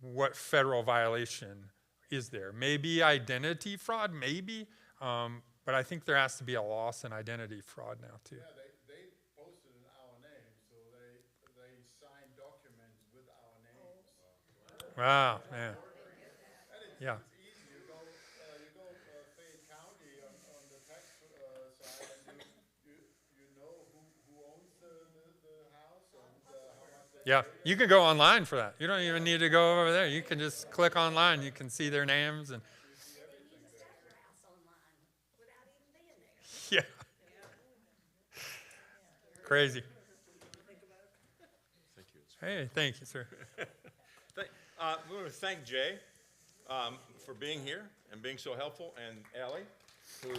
[SPEAKER 2] what federal violation is there? Maybe identity fraud, maybe, but I think there has to be a loss in identity fraud now too.
[SPEAKER 14] Yeah, they posted in our name, so they signed documents with our names.
[SPEAKER 2] Wow, man. Yeah.
[SPEAKER 14] It's easy. You go Fayette County on the tax side, and you know who owns the house and how much they
[SPEAKER 2] Yeah, you can go online for that. You don't even need to go over there. You can just click online. You can see their names and. Yeah. Crazy.
[SPEAKER 18] Thank you.
[SPEAKER 2] Hey, thank you, sir.
[SPEAKER 18] We want to thank Jay for being here and being so helpful, and Ellie, who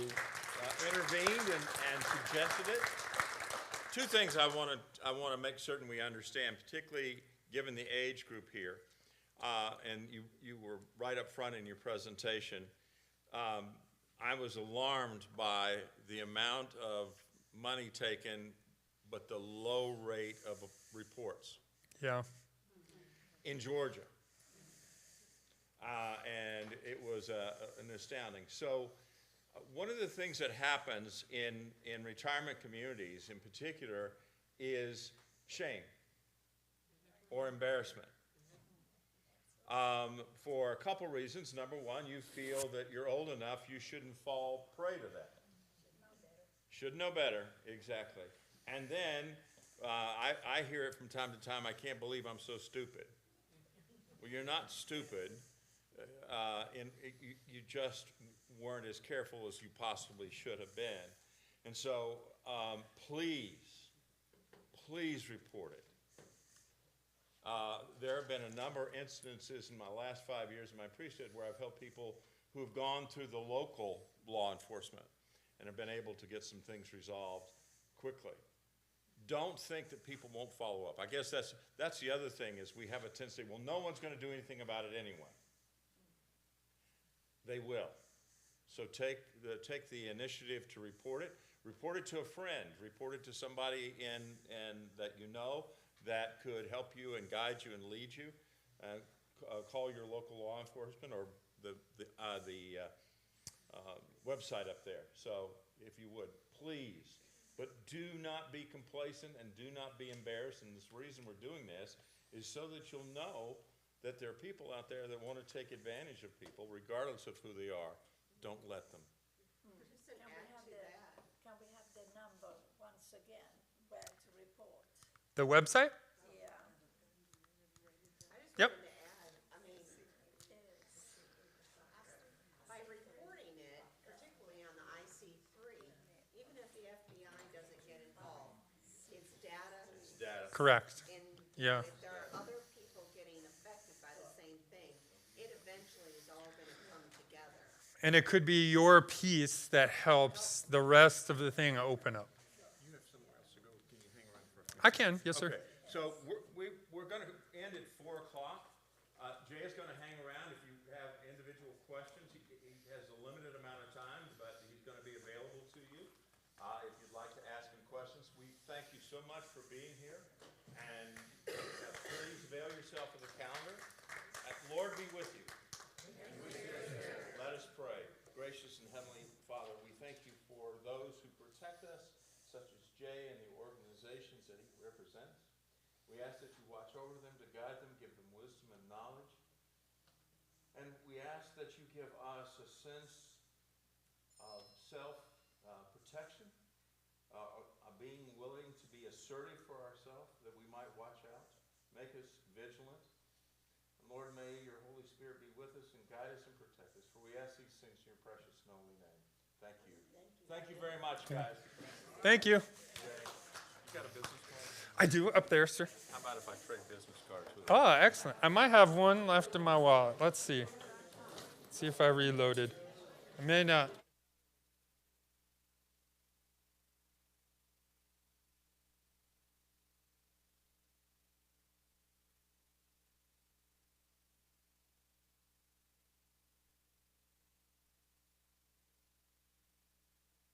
[SPEAKER 18] intervened and suggested it. Two things I want to make certain we understand, particularly given the age group here, and you were right up front in your presentation. I was alarmed by the amount of money taken, but the low rate of reports.
[SPEAKER 2] Yeah.
[SPEAKER 18] In Georgia. And it was an astounding. So one of the things that happens in retirement communities in particular is shame or embarrassment. For a couple reasons. Number one, you feel that you're old enough, you shouldn't fall prey to that. Should know better, exactly. And then I hear it from time to time, I can't believe I'm so stupid. Well, you're not stupid. You just weren't as careful as you possibly should have been. And so please report it. There have been a number of instances in my last 5 years in my priesthood where I've helped people who have gone to the local law enforcement and have been able to get some things resolved quickly. Don't think that people won't follow up. I guess that's the other thing is we have a tendency, well, no one's going to do anything about it anyway. They will. So take the initiative to report it. Report it to a friend. Report it to somebody that you know that could help you and guide you and lead you. Call your local law enforcement or the website up there. So if you would, please. But do not be complacent and do not be embarrassed. And the reason we're doing this is so that you'll know that there are people out there that want to take advantage of people, regardless of who they are. Don't let them.
[SPEAKER 16] Can we have the number once again, where to report?
[SPEAKER 2] The website?
[SPEAKER 16] Yeah.
[SPEAKER 2] Yep.
[SPEAKER 17] I mean, by reporting it, particularly on the IC3, even if the FBI doesn't get involved, it's data.
[SPEAKER 18] It's data.
[SPEAKER 2] Correct.
[SPEAKER 17] And
[SPEAKER 2] Yeah.
[SPEAKER 17] if there are other people getting affected by the same thing, it eventually is all going to come together.
[SPEAKER 2] And it could be your piece that helps the rest of the thing open up.
[SPEAKER 18] You have somewhere else to go. Can you hang around for a few
[SPEAKER 2] I can, yes, sir.
[SPEAKER 18] Okay, so we're going to end at 4 o'clock. Jay is going to hang around if you have individual questions. He has a limited amount of time, but he's going to be available to you if you'd like to ask him questions. We thank you so much for being here, and please avail yourself of the calendar. Lord be with you. Let us pray. Gracious and Heavenly Father, we thank you for those who protect us, such as Jay and the organizations that he represents. We ask that you watch over them, to guide them, give them wisdom and knowledge. And we ask that you give us a sense of self-protection, of being willing to be assertive for ourselves, that we might watch out, make us vigilant. And Lord, may your Holy Spirit be with us and guide us and protect us. For we ask these things in your precious and holy name. Thank you. Thank you very much, guys.
[SPEAKER 2] Thank you.
[SPEAKER 18] You got a business card?
[SPEAKER 2] I do, up there, sir.
[SPEAKER 18] How about if I trade business cards with you?
[SPEAKER 2] Oh, excellent. I might have one left in my wallet. Let's see. See if I reloaded. I may not.